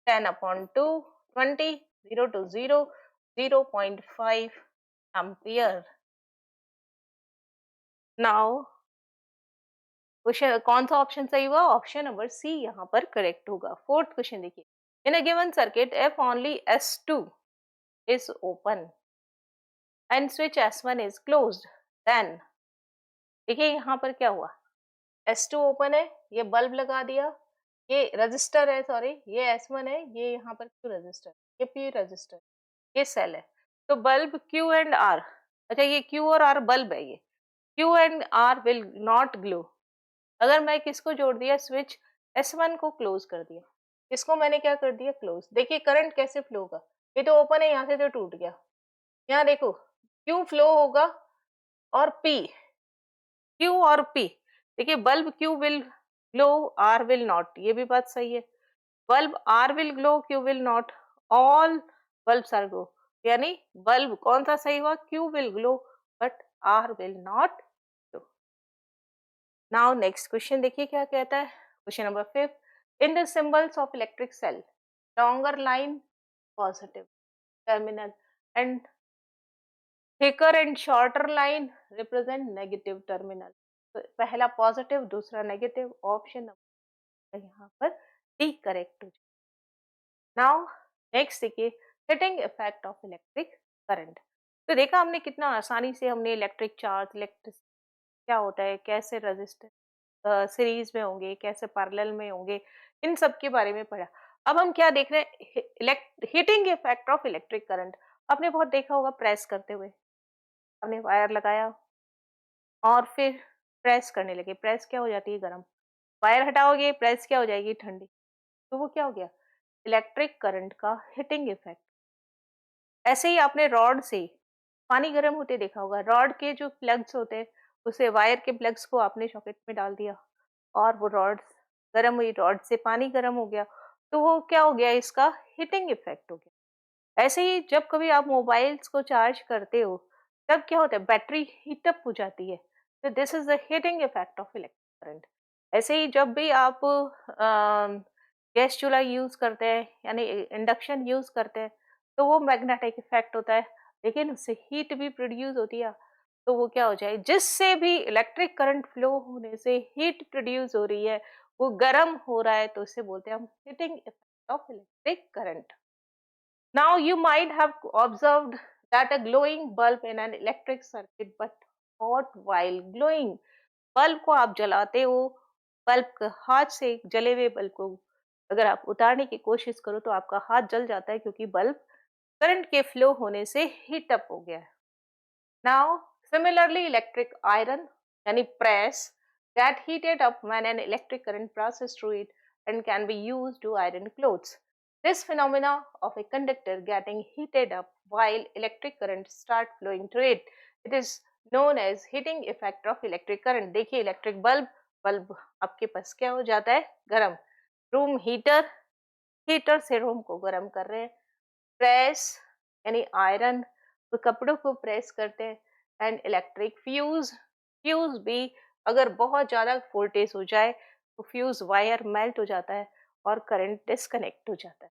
10 upon 2, 20, 0 to 0, 0.5 ampere. Now question कौन सा ऑप्शन सही हुआ, ऑप्शन नंबर सी यहाँ पर correct होगा। फोर्थ क्वेश्चन देखिए, in a given circuit if only S2 is open and switch S1 is closed, then देखिए यहाँ पर क्या हुआ, S2 ओपन है, ये बल्ब लगा दिया, ये रजिस्टर है, सॉरी ये S1 है, ये यहाँ पर Q रजिस्टर, ये P रजिस्टर, ये सेल है, तो बल्ब Q एंड R, अच्छा ये Q और R बल्ब है, ये Q and R will not glow. अगर मैं किसको जोड़ दिया, स्विच S1 को क्लोज कर दिया, इसको मैंने क्या कर दिया, क्लोज। देखिए करंट कैसे फ्लो होगा, ये तो ओपन है, यहाँ से तो टूट गया, यहाँ देखो Q फ्लो होगा और P, Q और P, देखिए bulb Q will glow, R will not, ये भी बात सही है। Bulb R will glow, Q will not, all bulbs are glow, यानी बल्ब कौन सा सही हुआ, Q will glow but R will not glow. Now next question देखिए क्या कहता है, question number 5, in the symbols of electric cell, longer line positive terminal and thicker and shorter line represent negative terminal. तो पहला positive, दूसरा negative, option number यहाँ पर D correct हो जाए। नाउ नेक्स्ट देखिए, heating effect of electric current. तो देखा हमने कितना आसानी से हमने इलेक्ट्रिक चार्ज, इलेक्ट्रिक क्या होता है, कैसे रजिस्टर सीरीज में होंगे, कैसे पैरेलल में होंगे, इन सब के बारे में पढ़ा। अब हम क्या देख रहे हैं, heating effect of electric current. आपने बहुत देखा होगा प्रेस करते हुए, हमने वायर लगाया और फिर प्रेस करने लगे, प्रेस क्या हो जाती है, गर्म, वायर हटाओगे प्रेस क्या हो जाएगी, ठंडी, तो वो क्या हो गया, इलेक्ट्रिक करंट का हीटिंग इफेक्ट। ऐसे ही आपने रॉड से पानी गर्म होते देखा होगा, रॉड के जो प्लग्स होते हैं उसे वायर के प्लग्स को आपने सॉकेट में डाल दिया और वो रॉड गर्म हुई, रॉड से पानी गर्म हो गया, तो वो क्या हो गया, इसका हीटिंग इफेक्ट हो गया। ऐसे ही जब कभी आप मोबाइल्स को चार्ज करते हो, तब क्या होता है, बैटरी हीट अप हो जाती है, तो this is the heating effect of electric current. ऐसे ही जब भी आप गैस चूल्हा यूज करते हैं यानी इंडक्शन यूज करते हैं, तो वो मैग्नेटिक इफेक्ट होता है, लेकिन उससे हीट भी प्रोड्यूस होती है। तो वो क्या हो जाए, जिससे भी इलेक्ट्रिक करंट फ्लो होने से हीट प्रोड्यूस हो रही है, वो गर्म हो रहा है, तो उसे बोलते हैं हम heating effect of electric current. Now you might have observed that a glowing bulb in an electric circuit but hot while glowing। Bulb को आप जलाते हो, बल्ब के हाथ से जले हुए बल्ब को अगर आप उतारने की कोशिश करो तो आपका हाथ जल जाता है, क्योंकि बल्ब करंट के फ्लो होने से हीट अप हो गया है। Now, similarly, electric iron, any press, get heated up when an electric current passes through it and can be used to iron clothes. This phenomena of a conductor getting heated up while electric current start flowing through it is known as heating effect of electric current। देखिए electric bulb आपके पास क्या हो जाता है, गर्म। Room heater, heater से room को गर्म कर रहे हैं। प्रेस यानी आयरन, तो कपड़ों को प्रेस करते हैं। एंड इलेक्ट्रिक फ्यूज, फ्यूज भी अगर बहुत ज्यादा वोल्टेज हो जाए तो फ्यूज वायर मेल्ट हो जाता है और करंट डिस्कनेक्ट हो जाता है।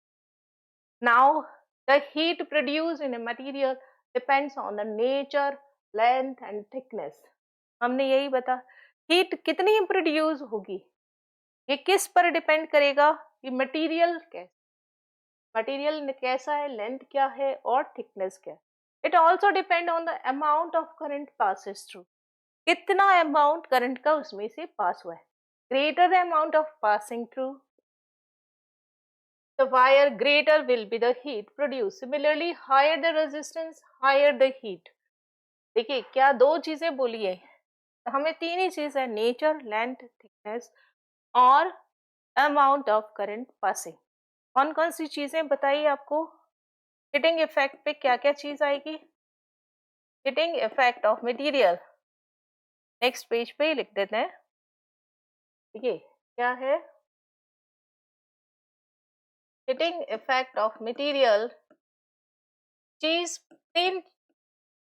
Now the heat produce in a material depends on the nature, length and thickness. हमने यही बता, हीट कितनी प्रोड्यूस होगी, ये किस पर डिपेंड करेगा, कि मटेरियल कैसा, मटेरियल कैसा है, लेंथ क्या है और थिकनेस क्या है। It also depend on the amount of current passes through, कितना अमाउंट करंट का उसमें से पास हुआ है। Greater the amount of passing through the wire, greater will be the heat produced। Similarly, higher the resistance, higher the heat। देखिए क्या दो चीजें बोली है, हमें तीन ही चीज है, नेचर, लेंथ, थिकनेस और अमाउंट ऑफ करंट पासिंग। कौन कौन सी चीजें बताइए आपको, हीटिंग इफेक्ट पे क्या क्या चीज आएगी, heating effect of material. Next page पे लिख देते हैं, देखिए क्या है, हीटिंग इफेक्ट ऑफ मटेरियल। चीज तीन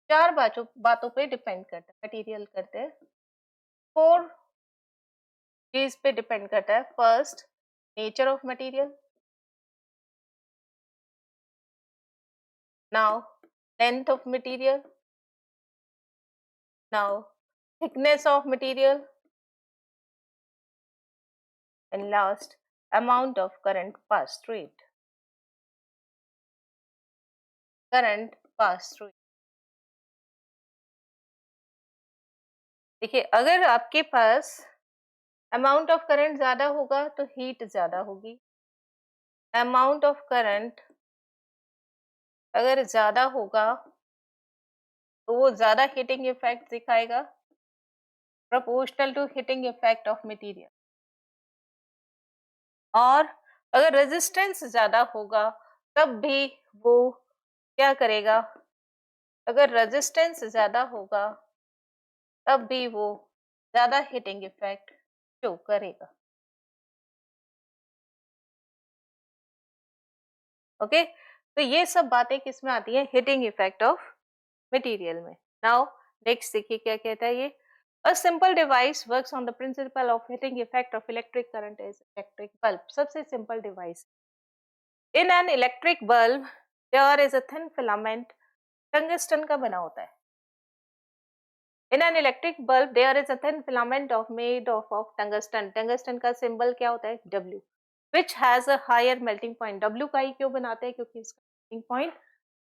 चार बातों पे डिपेंड करता है, मटेरियल करते हैं, फोर चीज पे डिपेंड करता है। First, nature of material. Now length of material. Now thickness of material. And last, amount of current passed through it। Current pass through. देखिए अगर आपके पास अमाउंट ऑफ करंट ज्यादा होगा तो हीट ज्यादा होगी, अमाउंट ऑफ करंट अगर ज्यादा होगा तो वो ज्यादा हीटिंग इफेक्ट दिखाएगा, proportional to heating effect of material. और अगर रेजिस्टेंस ज्यादा होगा तब भी वो क्या करेगा, अगर रेजिस्टेंस ज्यादा होगा तब भी वो ज्यादा हीटिंग इफेक्ट शो करेगा। ओके, तो ये सब बातें किस में आती है, हीटिंग इफेक्ट ऑफ मटेरियल में। नाउ नेक्स्ट देखिए क्या कहता है ये, a simple device works on the principle of heating effect of electric current is electric bulb. सबसे simple device, in an electric bulb there is a thin filament, tungsten का बना होता है। In an electric bulb there is a thin filament of made of tungsten, tungsten का symbol क्या होता है, W, which has a higher melting point। W का ही क्यों बनाते हैं, क्योंकि इसका melting point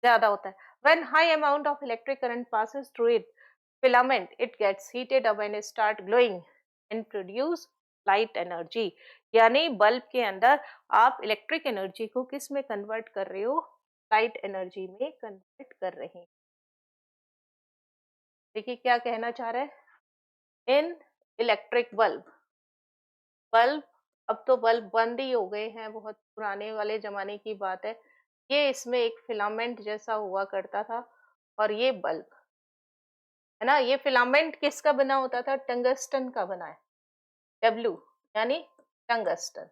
ज्यादा होता है। When high amount of electric current passes through it filament, it gets heated up and start glowing and produce light energy। यानी बल्ब के अंदर आप इलेक्ट्रिक एनर्जी को किस में कन्वर्ट कर रहे हो, लाइट एनर्जी में कन्वर्ट कर रहे हैं। देखिए क्या कहना चाह रहा है, इन इलेक्ट्रिक बल्ब, बल्ब अब तो बल्ब बंद ही हो गए हैं, बहुत पुराने वाले जमाने की बात है। ये इसमें एक फिलामेंट जैसा हुआ करता था और ये बल्ब है ना। ये फिलामेंट किसका बना होता था, टंगस्टन का बना है, डब्ल्यू यानी टंगस्टन,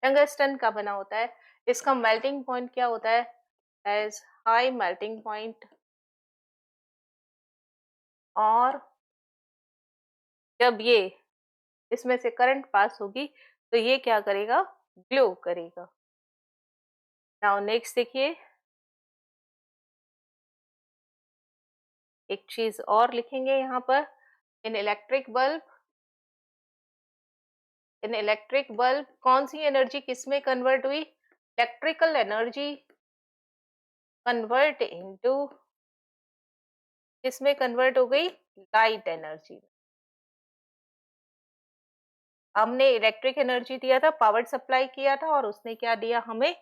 टंगस्टन का बना होता है। इसका मेल्टिंग पॉइंट क्या होता है, एज हाई मेल्टिंग पॉइंट, और जब ये इसमें से करंट पास होगी तो ये क्या करेगा, ग्लो करेगा। नाउ नेक्स्ट देखिए, एक चीज और लिखेंगे यहाँ पर, इन इलेक्ट्रिक बल्ब, इन इलेक्ट्रिक बल्ब कौन सी एनर्जी किस में कन्वर्ट हुई, इलेक्ट्रिकल एनर्जी कन्वर्ट इनटू, किसमें कन्वर्ट हो गई, लाइट एनर्जी। हमने इलेक्ट्रिक एनर्जी दिया था, पावर सप्लाई किया था, और उसने क्या दिया हमें,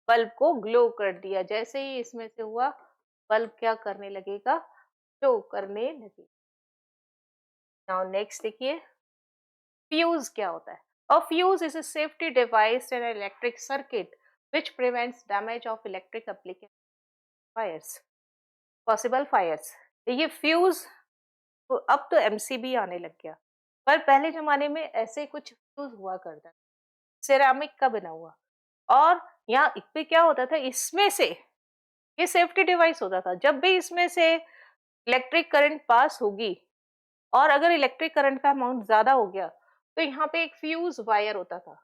बल्ब को ग्लो कर दिया। जैसे ही इसमें से हुआ, बल्ब क्या करने लगेगा, ग्लो करने लगेगा। नाउ नेक्स्ट देखिए, फ्यूज क्या होता है। अ fuse is a safety device in electric circuit which prevents damage of electric application fires, possible fires। ये फ्यूज तो अब तो एमसीबी आने लग गया, पर पहले जमाने में ऐसे कुछ फ्यूज हुआ करता था, सिरेमिक का बना हुआ, और यहाँ पे क्या होता था, इसमें से ये सेफ्टी डिवाइस होता था। जब भी इसमें से इलेक्ट्रिक करंट पास होगी, और अगर इलेक्ट्रिक करंट का अमाउंट ज्यादा हो गया, तो यहाँ पे एक फ्यूज वायर होता था।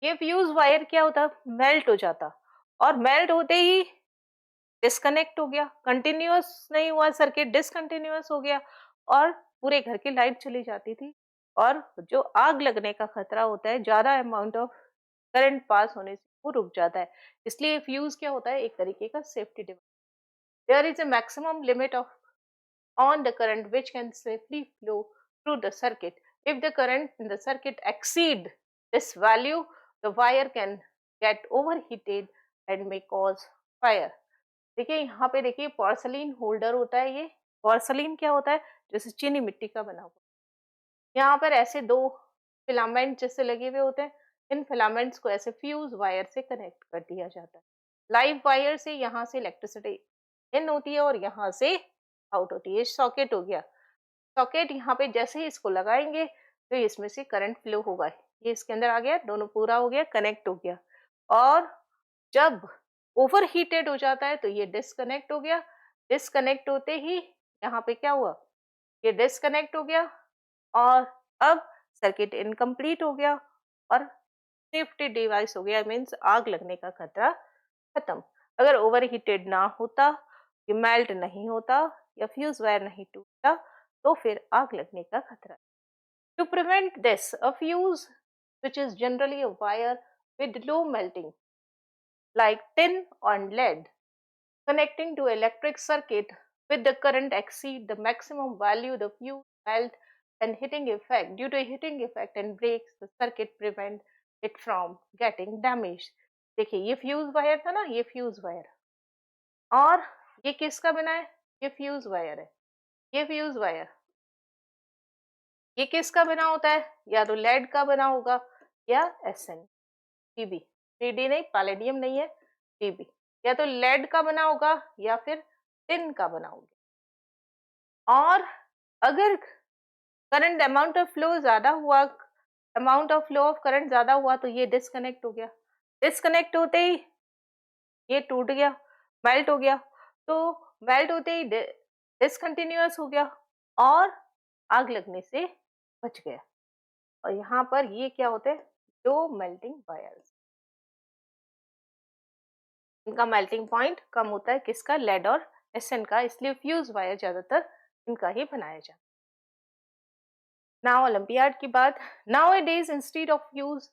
ये फ्यूज वायर क्या होता, मेल्ट हो जाता, और मेल्ट होते ही डिस्कनेक्ट हो गया, कंटिन्यूअस नहीं हुआ सर्किट, डिसकंटिन्यूअस हो गया, और पूरे घर की लाइट चली जाती थी। और जो आग लगने का खतरा होता है, ज्यादा अमाउंट ऑफ करंट पास होने से वो रुक जाता है। इसलिए फ्यूज क्या होता है, एक तरीके का safety device. There is a maximum limit of on the current which can safely flow through the circuit. If the current in the circuit exceed this value, the wire can get overheated and may cause fire। देखिए यहाँ पे देखिए, porcelain holder होता है ये। Porcelain क्या होता है, जैसे चीनी मिट्टी का बना हुआ। यहाँ पर ऐसे दो फिलामेंट जैसे लगे हुए होते हैं, इन फिलामेंट्स को ऐसे फ्यूज वायर से कनेक्ट कर दिया जाता है। लाइव वायर से यहाँ से इलेक्ट्रिसिटी इन होती है और यहाँ से आउट होती है। सॉकेट हो गया, सॉकेट यहाँ पे जैसे ही इसको लगाएंगे तो इसमें से करंट फ्लो होगा, ये इसके अंदर आ गया, दोनों पूरा हो गया, कनेक्ट हो गया। और जब ओवर हीटेड हो जाता है तो ये डिस्कनेक्ट हो गया। डिस्कनेक्ट होते ही यहाँ पे क्या हुआ, ये डिस्कनेक्ट हो गया, और अब सर्किट इनकम्प्लीट हो गया, और सेफ्टी डिवाइस हो गया, मीन्स आग लगने का खतरा खत्म। अगर ओवर हीटेड ना होता, ये मेल्ट नहीं होता, या फ्यूज वायर नहीं टूटता, तो फिर आग लगने का खतरा। To prevent this, a fuse which is generally a wire with low melting like tin and lead connecting to electric circuit, with the current exceed the maximum value, the fuse melt and heating effect, due to heating effect and breaks the circuit, prevent it from getting damaged। देखिए ये fuse wire था ना, ये fuse wire, और ये किसका बना है, ये फ्यूज वायर है। ये फ्यूज वायर, ये किसका बना होता है, या तो लेड का बना होगा, या एसएन, पीबी, 3D नहीं, पैलेडियम नहीं है, पीबी, या तो लेड का बना होगा या फिर टिन का बना होगा। और अगर करंट अमाउंट ऑफ फ्लो ज्यादा हुआ, amount of flow of current ज्यादा हुआ, तो ये डिस्कनेक्ट हो गया। डिस्कनेक्ट होते ही ये टूट गया, मेल्ट हो गया, तो मेल्ट होते ही डिसकंटिन्यूअस हो गया, और आग लगने से बच गया। और यहाँ पर ये क्या होते हैं, दो मेल्टिंग वायर्स, इनका मेल्टिंग पॉइंट कम होता है, किसका, लेड और एसएन का, इसलिए फ्यूज वायर ज्यादातर इनका ही बनाया जाता है। नाउ ओलंपियाड की बात, now A days instead of use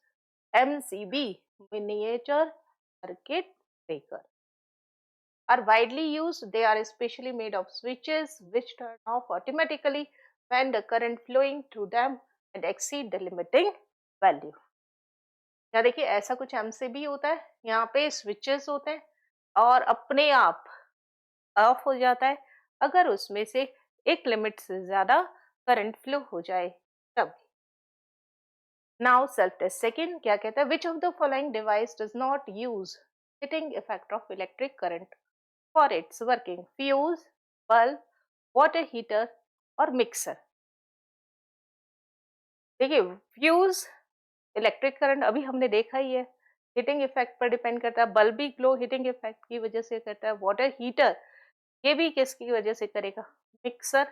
MCB, miniature circuit breaker, are widely used. They are especially made of switches which turn off automatically when the current flowing through them and exceed the limiting value। या देखिए ऐसा कुछ MCB होता है, यहाँ पे switches होते हैं, और अपने आप ऑफ हो जाता है अगर उसमें से एक लिमिट से ज्यादा करंट फ्लो हो जाए तब। नाउ सेल्फ टेस्ट सेकंड क्या कहता है, which of the following device does not use heating effect of electric current for its working, fuse, bulb, water heater और मिक्सर। देखिए, फ्यूज इलेक्ट्रिक करंट अभी हमने देखा ही है, हीटिंग इफेक्ट पर डिपेंड करता है। बल्ब भी ग्लो हीटिंग इफेक्ट की वजह से करता है। वाटर हीटर ये भी किसकी वजह से करेगा? मिक्सर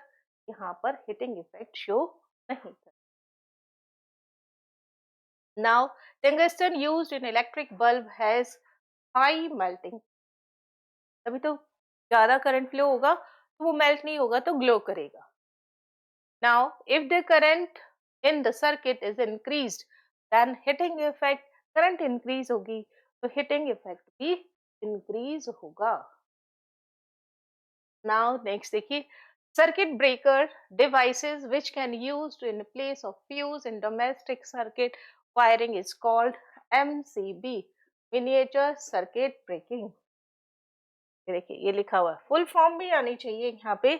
यहाँ पर हीटिंग इफेक्ट शो नहीं करता। Now tungsten used in electric bulb has high melting. तभी तो ज्यादा करंट फ्लो होगा तो वो मेल्ट नहीं होगा तो ग्लो करेगा। Now, if the current in the circuit is increased, then heating effect current increase होगी तो heating effect भी increase होगा। Now next देखिए, circuit breaker devices which can used in place of fuse in domestic circuit wiring is called MCB, miniature circuit breaking। ये देखिए, ये लिखा हुआ है, फुल फॉर्म भी आनी चाहिए यहाँ पे,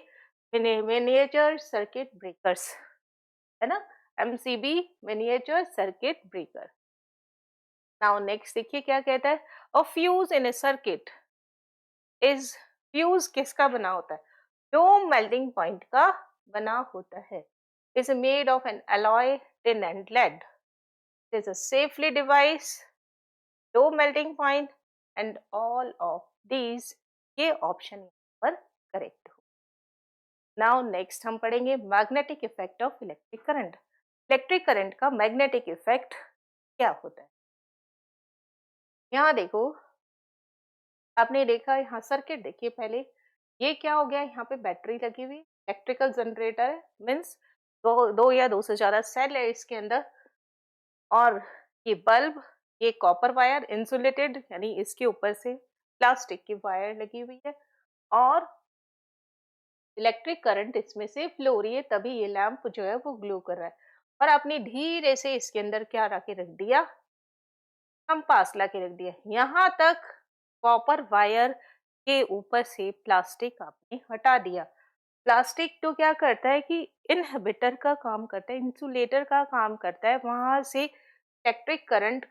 मिनिएचर सर्किट ब्रेकर्स, है ना? MCB, miniature circuit breaker. Now next देखिए क्या कहता है, अ fuse in A circuit is, fuse किसका बना होता है? जो मेल्टिंग पॉइंट का बना होता है। Is made of an alloy tin and lead। It is a safely device, low melting point and all of these, ये ऑप्शन यहाँ पर करेक्ट हो। नाउ नेक्स्ट हम पढ़ेंगे magnetic effect of electric current. Electric current का magnetic effect क्या होता है? यहाँ देखो, आपने देखा यहाँ सर्किट देखिए पहले, ये क्या हो गया, यहाँ पे बैटरी लगी हुई, इलेक्ट्रिकल जनरेटर है, मीन्स दो या दो से ज्यादा सेल है इसके अंदर। और ये बल्ब, ये कॉपर वायर इंसुलेटेड, यानी इसके ऊपर से प्लास्टिक की वायर लगी हुई है, और इलेक्ट्रिक करंट इसमें से फ्लो हो रही है, तभी ये लैंप जो है वो ग्लो कर रहा है। और आपने धीरे से इसके अंदर क्या ला के रख दिया? कंपास ला के रख दिया। यहाँ तक कॉपर वायर के ऊपर से प्लास्टिक आपने हटा दिया। प्लास्टिक तो क्या करता है कि इनहिबिटर का काम करता है, इंसुलेटर का काम करता है, वहां से इलेक्ट्रिक करंट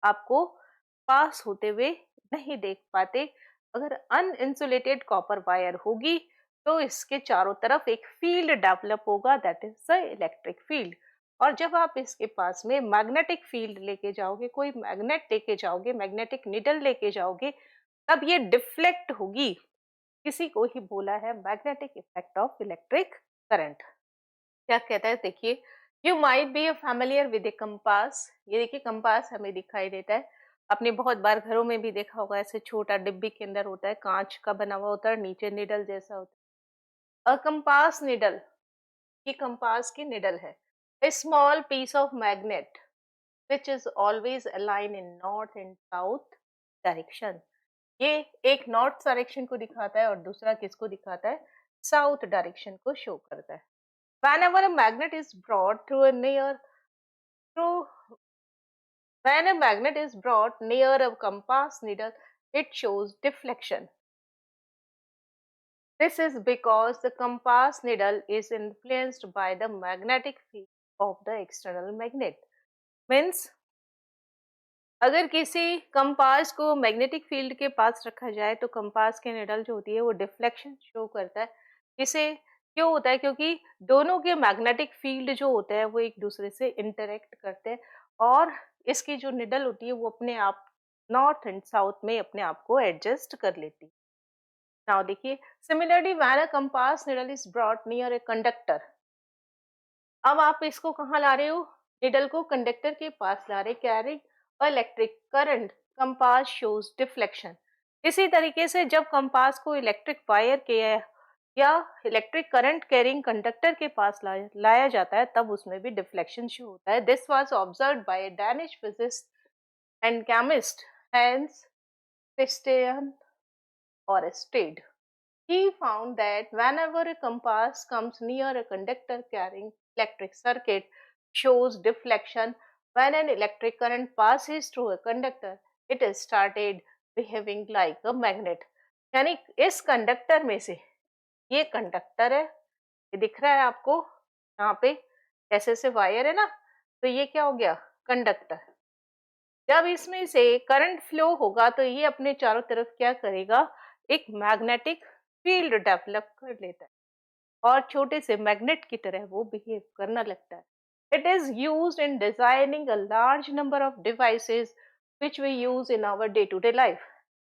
आपको पास होते हुए नहीं देख पाते। अगर अनइंसुलेटेड कॉपर वायर होगी तो इसके चारों तरफ एक फील्ड डेवलप होगा, that is the electric field. और जब आप इसके पास में मैग्नेटिक फील्ड लेके जाओगे, कोई मैग्नेट लेके जाओगे, मैग्नेटिक निडल लेके जाओगे, तब ये डिफ्लेक्ट होगी। किसी को ही बोला है magnetic effect of electric current. क्या कहता है देखिए, you might be familiar with A compass. ये देखिए कंपास हमें दिखाई देता है, आपने बहुत बार घरों में भी देखा होगा, ऐसे छोटा डिब्बी के अंदर होता है, कांच का बना हुआ होता है, नीचे निडल जैसा होता है। अ कंपास निडल, ये कंपास की निडल है। A small piece of magnet which is always align in north and south direction. ये एक नॉर्थ डायरेक्शन को दिखाता है और दूसरा किसको दिखाता है? साउथ डायरेक्शन को शो करता है। Whenever a magnet is brought to a near through when a magnet is brought near a compass needle, it shows deflection. This is because the compass needle is influenced by the magnetic field of the external magnet. Means अगर किसी compass को magnetic field के पास रखा जाए तो compass के needle जो होती है वो डिफ्लेक्शन शो करता है। इसे क्यों होता है? क्योंकि दोनों के मैग्नेटिक फील्ड जो होते हैं वो एक दूसरे से इंटरेक्ट करते हैं, और इसकी जो निडल होती है वो अपने आप नॉर्थ एंड साउथ में अपने आप को एडजस्ट कर लेती है। नाउ देखिए, similarly when a compass needle is brought near a conductor. अब आप इसको कहाँ ला रहे हो? निडल को कंडक्टर के पास ला रहे, carrying electric current, compass shows deflection. इसी तरीके से जब कंपास को इलेक्ट्रिक वायर के या इलेक्ट्रिक करंट कैरिंग कंडक्टर के पास लाया जाता है, तब उसमें भी डिफ्लेक्शन शो होता है। This was observed by Danish physicist and chemist Hans Christian Oersted. He found that whenever a compass comes near a conductor carrying electric circuit shows deflection. When an electric current passes through a conductor, it is started behaving like a magnet। यानी इस conductor में से, ये conductor है, ये दिख रहा है आपको यहाँ पे, ऐसे ऐसे वायर है ना, तो ये क्या हो गया? कंडक्टर। जब इसमें से करंट फ्लो होगा तो ये अपने चारों तरफ क्या करेगा? एक मैग्नेटिक फील्ड डेवलप कर लेता है और छोटे से मैग्नेट की तरह वो बिहेव करना लगता है. It is used in designing a large number of devices which we use in our day to day life.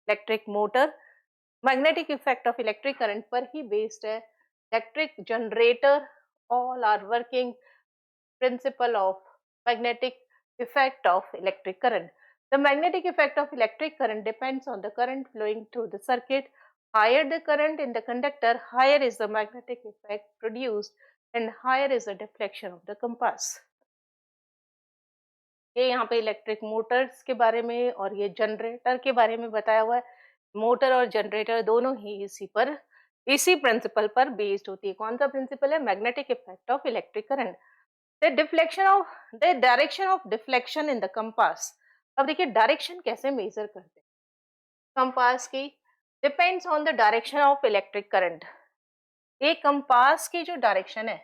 Electric motor magnetic effect of electric current पर ही बेस्ड है. Electric generator all are working principle of magnetic effect of electric current. The magnetic effect of electric current depends on the current flowing through the circuit. Higher the current in the conductor, higher is the magnetic effect produced and higher is the deflection of the compass. ये यहाँ पे electric Motors के बारे में और ये generator के बारे में बताया हुआ है. मोटर और जनरेटर दोनों ही इसी प्रिंसिपल पर बेस्ड होती है. कौन सा प्रिंसिपल है? Magnetic effect of electric current. The direction of deflection in the compass. अब देखिए डायरेक्शन कैसे मेजर करते हैं कंपास की. Depends on the direction of electric current. ये कंपास की जो डायरेक्शन है,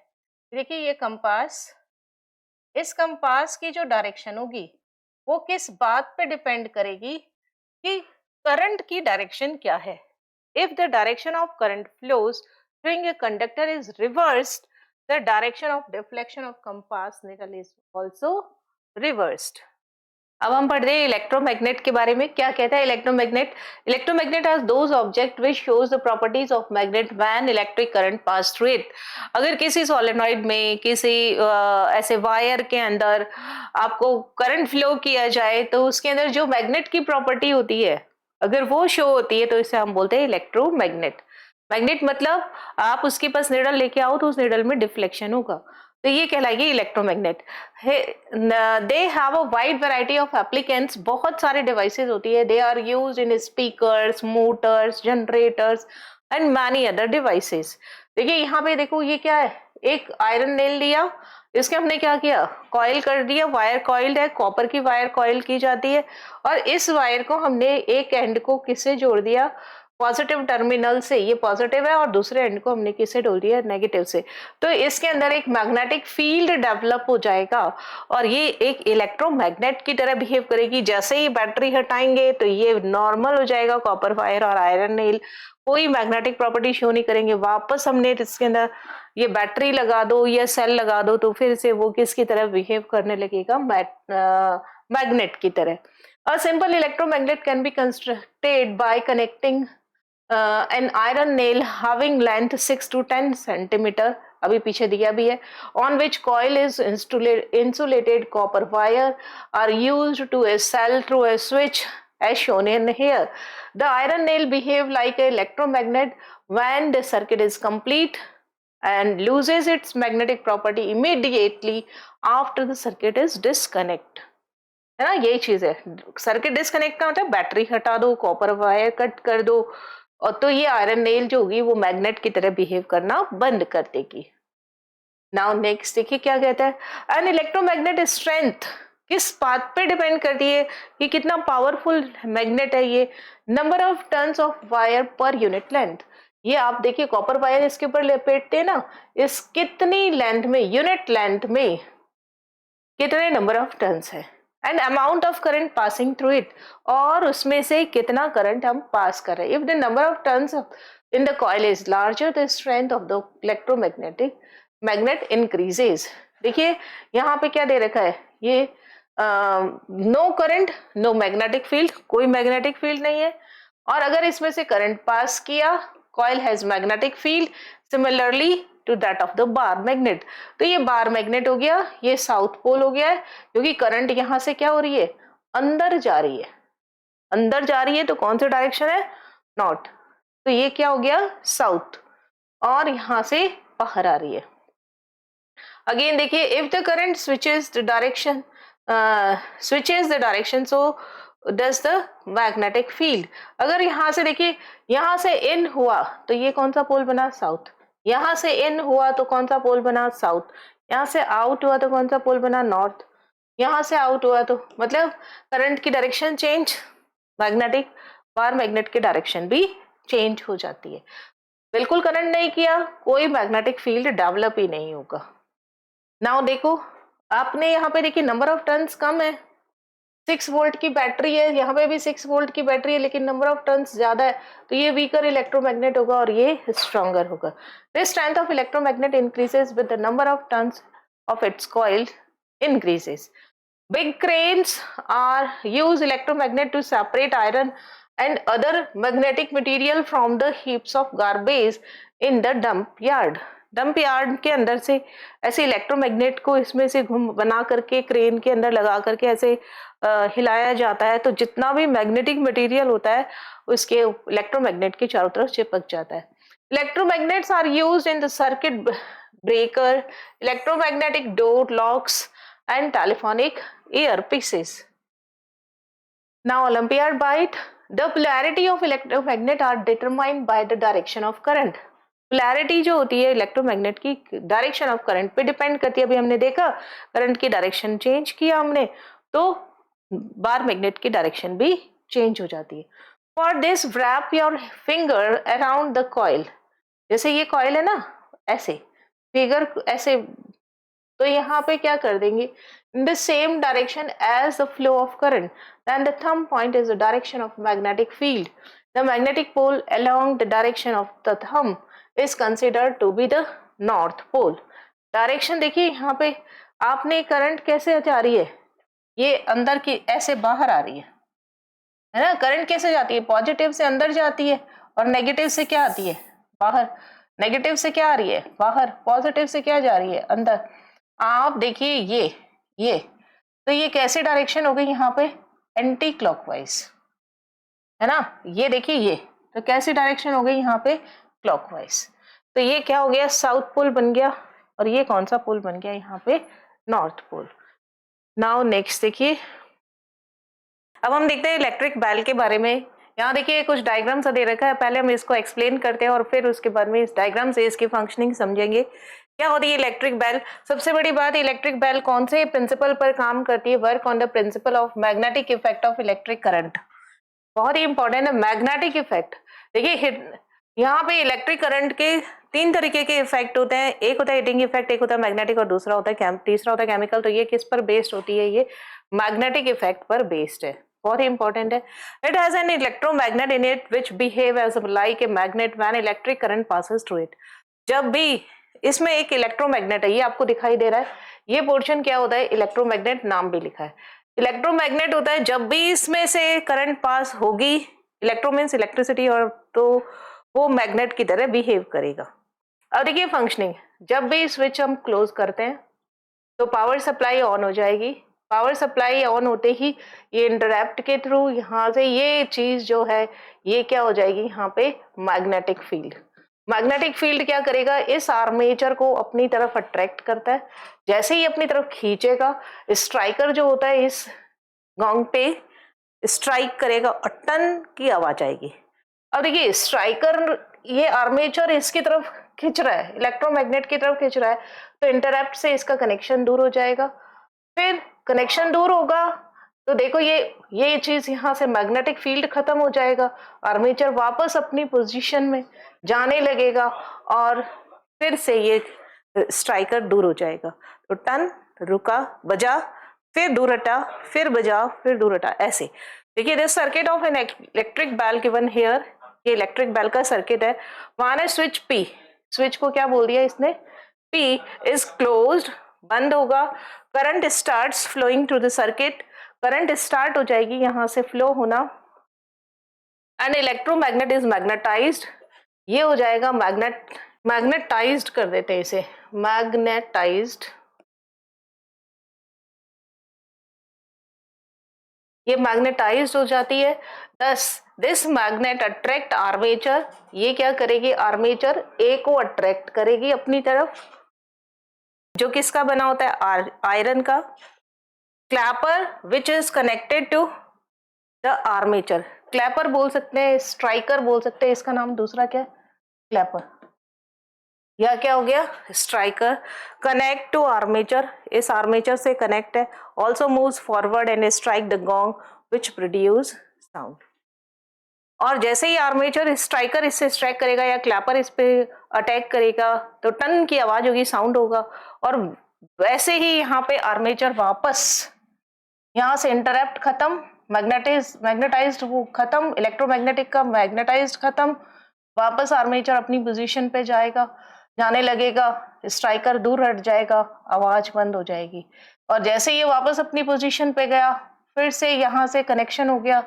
देखिए ये कंपास, इस कंपास की जो डायरेक्शन होगी वो किस बात पे डिपेंड करेगी कि करंट की डायरेक्शन क्या है. If the direction of current flows through a conductor is reversed, the direction of deflection of compass needle is also reversed. अब हम पढ़ रहे हैं इलेक्ट्रोमैग्नेट के बारे में. क्या कहता है electromagnet? Electromagnet are those object which shows the properties of magnet when electric current pass through it. अगर किसी सोलेनॉइड में, किसी ऐसे वायर के अंदर आपको करंट फ्लो किया जाए तो उसके अंदर जो मैग्नेट की प्रॉपर्टी होती है अगर वो शो होती है तो इसे हम बोलते हैं इलेक्ट्रोमैग्नेट. मैग्नेट मतलब आप उसके पास निडल लेके आओ तो उस निडल में डिफ्लेक्शन होगा, तो ये कहलाएगी electromagnet. They have a wide variety of applicants. बहुत सारे डिवाइसेस होती है. They are used in speakers, motors, generators and many other devices. देखिए यहाँ पे देखो ये क्या है, एक आयरन नेल लिया, इसके हमने क्या किया, कॉइल कर दिया. वायर कॉइल्ड है, कॉपर की वायर कॉइल की जाती है और इस वायर को हमने एक एंड को किससे जोड़ दिया, पॉजिटिव टर्मिनल से. ये पॉजिटिव है और दूसरे एंड को हमने किससे जोड़ दिया, नेगेटिव से. तो इसके अंदर एक मैग्नेटिक फील्ड डेवलप हो जाएगा और ये एक इलेक्ट्रोमैग्नेट की तरह बिहेव करेगी. जैसे ही बैटरी हटाएंगे तो ये नॉर्मल हो जाएगा. कॉपर वायर और आयरन नेल कोई मैग्नेटिक प्रॉपर्टी शो नहीं करेंगे. वापस हमने इसके अंदर ये बैटरी लगा दो या सेल लगा दो तो फिर से वो किसकी तरह बिहेव करने लगेगा, मैग्नेट की तरह. A simple electromagnet can be constructed by connecting an iron nail having length 6 to 10 centimeter, अभी पीछे दिया भी है, on which coil is insulated copper wire are used to a cell through a switch as shown in here. The iron nail behave like an electromagnet when the circuit is complete and loses its magnetic property immediately after the circuit is disconnect. है ना, यही चीज है. Circuit disconnect का मतलब battery हटा दो, copper wire cut कर दो और तो ये आयरन नेल जो होगी वो मैग्नेट की तरह बिहेव करना बंद कर देगी. नाउ नेक्स्ट देखिए क्या कहता है. एन इलेक्ट्रोमैग्नेट स्ट्रेंथ किस बात पे डिपेंड करती है कि कितना पावरफुल मैग्नेट है ये. Number of turns of wire per unit length. ये आप देखिए कॉपर वायर इसके ऊपर लपेटते हैं ना, इस कितनी लेंथ में, यूनिट लेंथ में कितने नंबर ऑफ टर्न्स है and amount of current passing through it, और उसमें से कितना करंट हम पास कर रहे हैं. If the number of turns in the coil is larger the strength of the electromagnetic magnet increases. देखिए यहाँ पे क्या दे रखा है, ये no current no magnetic field, कोई मैग्नेटिक फील्ड नहीं है. और अगर इसमें से करंट पास किया, coil has magnetic field similarly to that of the bar magnet. तो ये बार मैग्नेट हो गया, ये साउथ पोल हो गया है क्योंकि करंट यहाँ से क्या हो रही है, अंदर जा रही है. अंदर जा रही है तो कौन सी डायरेक्शन है, नॉर्थ. तो ये क्या हो गया, साउथ, और यहाँ से बाहर आ रही है. अगेन देखिए if the current switches the direction so does the magnetic field. अगर यहाँ से देखिए, यहाँ से इन हुआ तो ये कौन सा पोल बना, साउथ. यहाँ से इन हुआ तो कौन सा पोल बना, साउथ. यहाँ से आउट हुआ तो कौन सा पोल बना, नॉर्थ. यहाँ से आउट हुआ तो मतलब करंट की direction change, magnetic bar magnet की डायरेक्शन भी चेंज हो जाती है. बिल्कुल करंट नहीं किया, कोई मैग्नेटिक फील्ड डेवलप ही नहीं होगा. नाउ देखो आपने यहाँ पे देखिए नंबर ऑफ टर्न्स कम है 6 वोल्ट की बैटरी है, यहाँ पे भी 6 वोल्ट की बैटरी है, लेकिन नंबर ऑफ टर्न्स ज्यादा है, तो ये वीकर इलेक्ट्रोमैग्नेट होगा और ये स्ट्रॉन्गर होगा. The strength of electromagnet increases with the number of turns of its coil increases. Big cranes are use electromagnet to separate iron and other magnetic material from the heaps of garbage in the dump yard. Dump yard के अंदर से ऐसे electromagnet को इसमें से घुम बना करके क्रेन के अंदर लगा करके ऐसे हिलाया जाता है, तो जितना भी मैग्नेटिक मटेरियल होता है उसके इलेक्ट्रोमैग्नेट के चारों तरफ चिपक जाता है. Electromagnets are used in the circuit breaker, electromagnetic door locks and telephonic earpieces. Now Olympiad bite. The polarity of electromagnet are determined by the direction of current. Polarity जो होती है इलेक्ट्रोमैग्नेट की डायरेक्शन ऑफ करंट पे depend करती है. अभी हमने देखा करंट की डायरेक्शन चेंज किया हमने तो बार मैग्नेट की डायरेक्शन भी चेंज हो जाती है. For this wrap your finger around the coil. जैसे ये कॉइल है ना, ऐसे फिगर ऐसे, तो यहाँ पे क्या कर देंगे, in the same direction as the flow of current, then the thumb point is the direction of magnetic field. The magnetic pole along the direction of the thumb is considered to be the north pole. Direction देखिए यहाँ पे आपने current कैसे जा रही है, ये अंदर की ऐसे बाहर आ रही है ना. करंट कैसे जाती है, पॉजिटिव से अंदर जाती है और नेगेटिव से क्या आती है, बाहर. नेगेटिव से क्या आ रही है, बाहर. पॉजिटिव से क्या जा रही है, अंदर. आप देखिए ये तो ये कैसे डायरेक्शन हो गई यहाँ पे, एंटी क्लॉकवाइज है ना. ये देखिए ये तो कैसी डायरेक्शन हो गई यहाँ पे, क्लॉकवाइज. तो ये क्या हो गया, साउथ पोल बन गया और ये कौन सा पोल बन गया यहाँ पे, नॉर्थ पोल. नाउ नेक्स्ट देखिए, अब हम देखते हैं इलेक्ट्रिक बेल के बारे में. यहाँ देखिए कुछ डायग्राम सा दे रखा है, पहले हम इसको एक्सप्लेन करते हैं और फिर उसके बाद में इस डायग्राम से इसकी फंक्शनिंग समझेंगे. क्या होती है इलेक्ट्रिक बेल. सबसे बड़ी बात, इलेक्ट्रिक बेल कौन से प्रिंसिपल पर काम करती है, work on the principle of magnetic effect of electric current. बहुत ही इंपॉर्टेंट है मैग्नेटिक इफेक्ट. देखिए यहाँ पे इलेक्ट्रिक करंट के 3 तरीके के इफेक्ट होते हैं. एक होता है हीटिंग इफेक्ट, एक होता है मैग्नेटिक और दूसरा होता है तीसरा होता है केमिकल. तो ये किस पर बेस्ड होती है, ये मैग्नेटिक इफेक्ट पर बेस्ड है, बहुत ही इंपॉर्टेंट है. It has an electromagnet in it which behave as like a magnet when electric current passes through it. जब भी इसमें एक इलेक्ट्रोमैग्नेट है, ये आपको दिखाई दे रहा है, ये पोर्शन क्या होता है, इलेक्ट्रोमैग्नेट, नाम भी लिखा है. इलेक्ट्रोमैग्नेट होता है जब भी इसमें से करंट पास होगी, इलेक्ट्रो मीन्स इलेक्ट्रिसिटी, और तो वो मैग्नेट की तरह बिहेव करेगा. अब देखिए फंक्शनिंग, जब भी स्विच हम क्लोज करते हैं तो पावर सप्लाई ऑन हो जाएगी. पावर सप्लाई ऑन होते ही ये इंटरप्ट के थ्रू यहाँ से ये चीज जो है ये क्या हो जाएगी, यहाँ पे मैग्नेटिक फील्ड. मैग्नेटिक फील्ड क्या करेगा, इस आर्मेचर को अपनी तरफ अट्रैक्ट करता है. जैसे ही अपनी तरफ खींचेगा, स्ट्राइकर जो होता है इस गॉन्ग पे स्ट्राइक करेगा और टन की आवाज आएगी. अब देखिए स्ट्राइकर, ये आर्मेचर इसकी तरफ खींच रहा है, इलेक्ट्रोमैग्नेट की तरफ खींच रहा है, तो इंटरप्ट से इसका कनेक्शन दूर हो जाएगा. फिर कनेक्शन दूर होगा तो देखो ये चीज यहाँ से मैग्नेटिक फील्ड खत्म हो जाएगा, आर्मेचर वापस अपनी पोजीशन में जाने लगेगा और फिर से ये स्ट्राइकर दूर हो जाएगा. तो टन, रुका, बजा, फिर दूर हटा, फिर बजा, फिर दूर हटा, ऐसे. देखिए this circuit of an electric bell given here, ये इलेक्ट्रिक बेल का सर्किट है. वहां है स्विच पी, स्विच को क्या बोल दिया इसने, पी इज क्लोज्ड, बंद होगा. Current starts flowing through the circuit, current start हो जाएगी यहाँ से फ्लो होना. एंड इलेक्ट्रोमैग्नेट इज मैग्नेटाइज्ड, ये हो जाएगा मैग्नेटाइज्ड कर देते हैं इसे, मैग्नेटाइज्ड. ये मैग्नेटाइज्ड हो जाती है. दस दिस मैग्नेट अट्रैक्ट आर्मेचर, ये क्या करेगी, आर्मेचर ए को अट्रैक्ट करेगी अपनी तरफ, जो किसका बना होता है, आयरन का. Clapper which is connected to the armature, clapper बोल सकते हैं, स्ट्राइकर बोल सकते हैं, इसका नाम दूसरा क्या है, क्लैपर. यह क्या हो गया, स्ट्राइकर. कनेक्ट टू आर्मेचर, इस आर्मेचर से कनेक्ट है. Also moves forward and strike the gong which produce sound. और जैसे ही आर्मेचर स्ट्राइकर इससे स्ट्राइक करेगा या क्लैपर इस पे अटैक करेगा तो टन की आवाज होगी, साउंड होगा. और वैसे ही यहाँ पे आर्मेचर वापस यहाँ से इंटरप्ट खत्म, मैग्नेटाइज्ड वो खत्म, इलेक्ट्रोमैग्नेटिक का मैग्नेटाइज्ड खत्म, वापस आर्मेचर अपनी पोजीशन पे जाएगा, जाने लगेगा, स्ट्राइकर दूर हट जाएगा, आवाज बंद हो जाएगी। और जैसे ये वापस अपनी पोजीशन पे गया, फिर से यहाँ से कनेक्शन हो गया,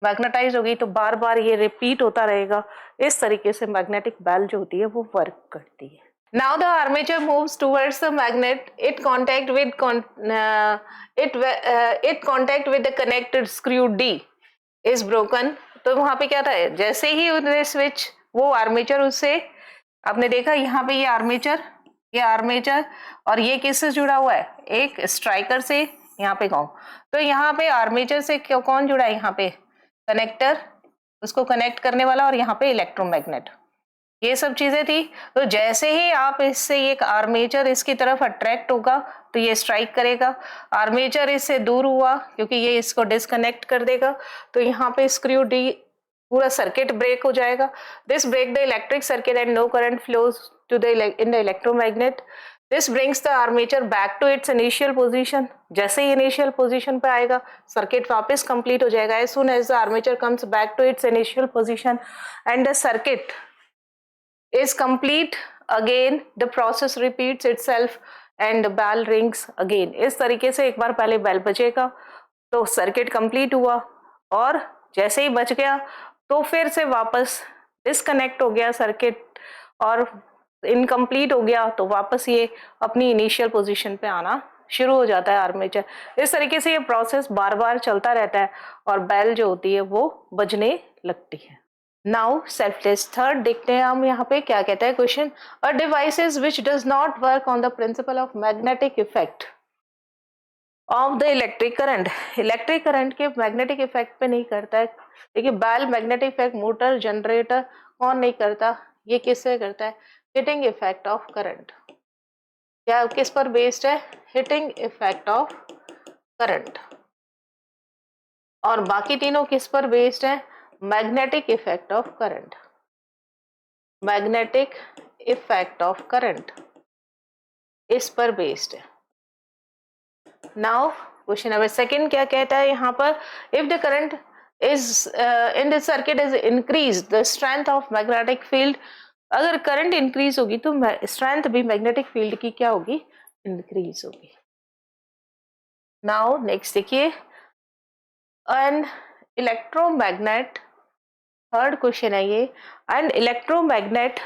मैग्नेटाइज हो गई, तो बार बार ये रिपीट होता रहेगा। इस तरीके से मैग्नेटिक बेल जो होती है वो वर्क करती है। Now the armature moves towards the magnet. It contact with the connected screw D is broken. तो वहां पे क्या था, जैसे ही उन्होंने स्विच, वो आर्मेचर उससे, आपने देखा यहाँ पे ये आर्मेचर और ये किससे जुड़ा हुआ है, एक स्ट्राइकर से, यहाँ पे कौन, तो यहाँ पे आर्मेचर से कौन जुड़ा है, यहाँ पे कनेक्टर, उसको कनेक्ट करने वाला, और यहाँ पे इलेक्ट्रोमैग्नेट, ये सब चीजें थी। तो जैसे ही आप इससे एक आर्मेचर इसकी तरफ अट्रैक्ट होगा तो ये स्ट्राइक करेगा, आर्मेचर इससे दूर हुआ क्योंकि ये इसको डिस्कनेक्ट कर देगा, तो यहाँ पे स्क्रू डी पूरा सर्किट ब्रेक हो जाएगा। This break the electric circuit and no current flows to the in the electromagnet. This brings the armature back to its initial position. जैसे ही इनिशियल पोजीशन पे आएगा, सर्किट वापस कंप्लीट हो जाएगा। As soon as the armature comes back to its initial position and the circuit is complete, again the process repeats itself and the bell rings again। इस तरीके से एक बार पहले बेल बजेगा तो सर्किट कंप्लीट हुआ, और जैसे ही बच गया तो फिर से वापस डिस्कनेक्ट हो गया सर्किट और इनकम्प्लीट हो गया, तो वापस ये अपनी इनिशियल पोजीशन पे आना शुरू हो जाता है आर्मेचर। इस तरीके से ये प्रोसेस बार बार चलता रहता है और बेल जो होती है वो बजने लगती है। नाउ सेल्फ टेस्ट थर्ड देखते हैं हम, यहाँ पे क्या कहता है question. A devices which does not work on the principle of magnetic effect of the electric current. Electric current के मैग्नेटिक इफेक्ट पे नहीं करता है। देखिए bell magnetic effect, motor, generator कौन नहीं करता, ये किससे करता है, हिटिंग इफेक्ट ऑफ करंट। क्या किस पर बेस्ड है, हिटिंग इफेक्ट ऑफ करंट। और बाकी तीनों किस पर बेस्ड है, magnetic effect of current. Magnetic effect of current इस पर बेस्ड है। नाउ क्वेश्चन नंबर सेकंड क्या कहता है यहाँ पर, if the current is in the circuit is increase the strength of magnetic field. अगर करंट इंक्रीज होगी तो स्ट्रेंथ भी मैग्नेटिक फील्ड की क्या होगी, इंक्रीज होगी। नाउ नेक्स्ट देखिए, एन इलेक्ट्रोमैग्नेट, थर्ड क्वेश्चन है ये। एंड इलेक्ट्रोमैग्नेट,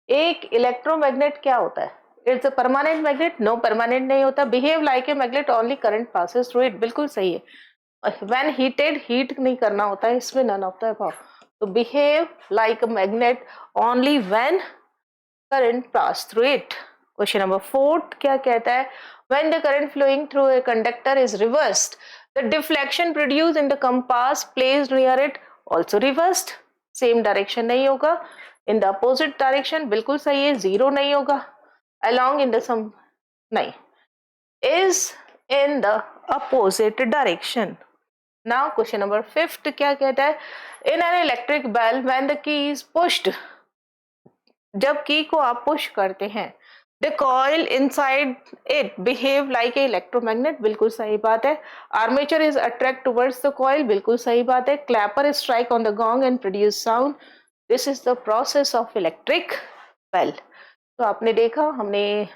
एक इलेक्ट्रोमैग्नेट क्या होता है, it's a permanent magnet, no permanent नहीं होता। Behave like a magnet, only current passes through it, बिल्कुल सही है। व्हेन हीटेड, हीट नहीं करना होता है, इसमें नन ऑफ द अबव। तो behave like a magnet only when current pass through it. Question number fourth क्या कहता है, when the current flowing through a conductor is reversed, the deflection produced in the compass placed near it also reversed. Same direction नहीं होगा, in the opposite direction, बिल्कुल सही है, zero नहीं होगा। along in the some नहीं, is in the opposite direction। now question number fifth क्या कहता है, in an electric bell when the key is pushed, जब की को आप पुश करते हैं, the coil inside it behave like a electromagnet, बिल्कुल सही बात है। armature is attract towards the coil, बिल्कुल सही बात है। clapper strike on the gong and produce sound, this is the process of electric bell। तो आपने देखा, हमने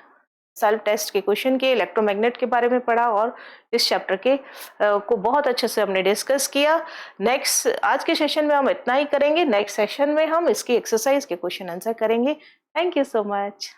सेल्फ टेस्ट के क्वेश्चन के इलेक्ट्रोमैग्नेट के बारे में पढ़ा और इस चैप्टर के को बहुत अच्छे से हमने डिस्कस किया। नेक्स्ट आज के सेशन में हम इतना ही करेंगे, नेक्स्ट सेशन में हम इसकी एक्सरसाइज के क्वेश्चन आंसर करेंगे। Thank you so much.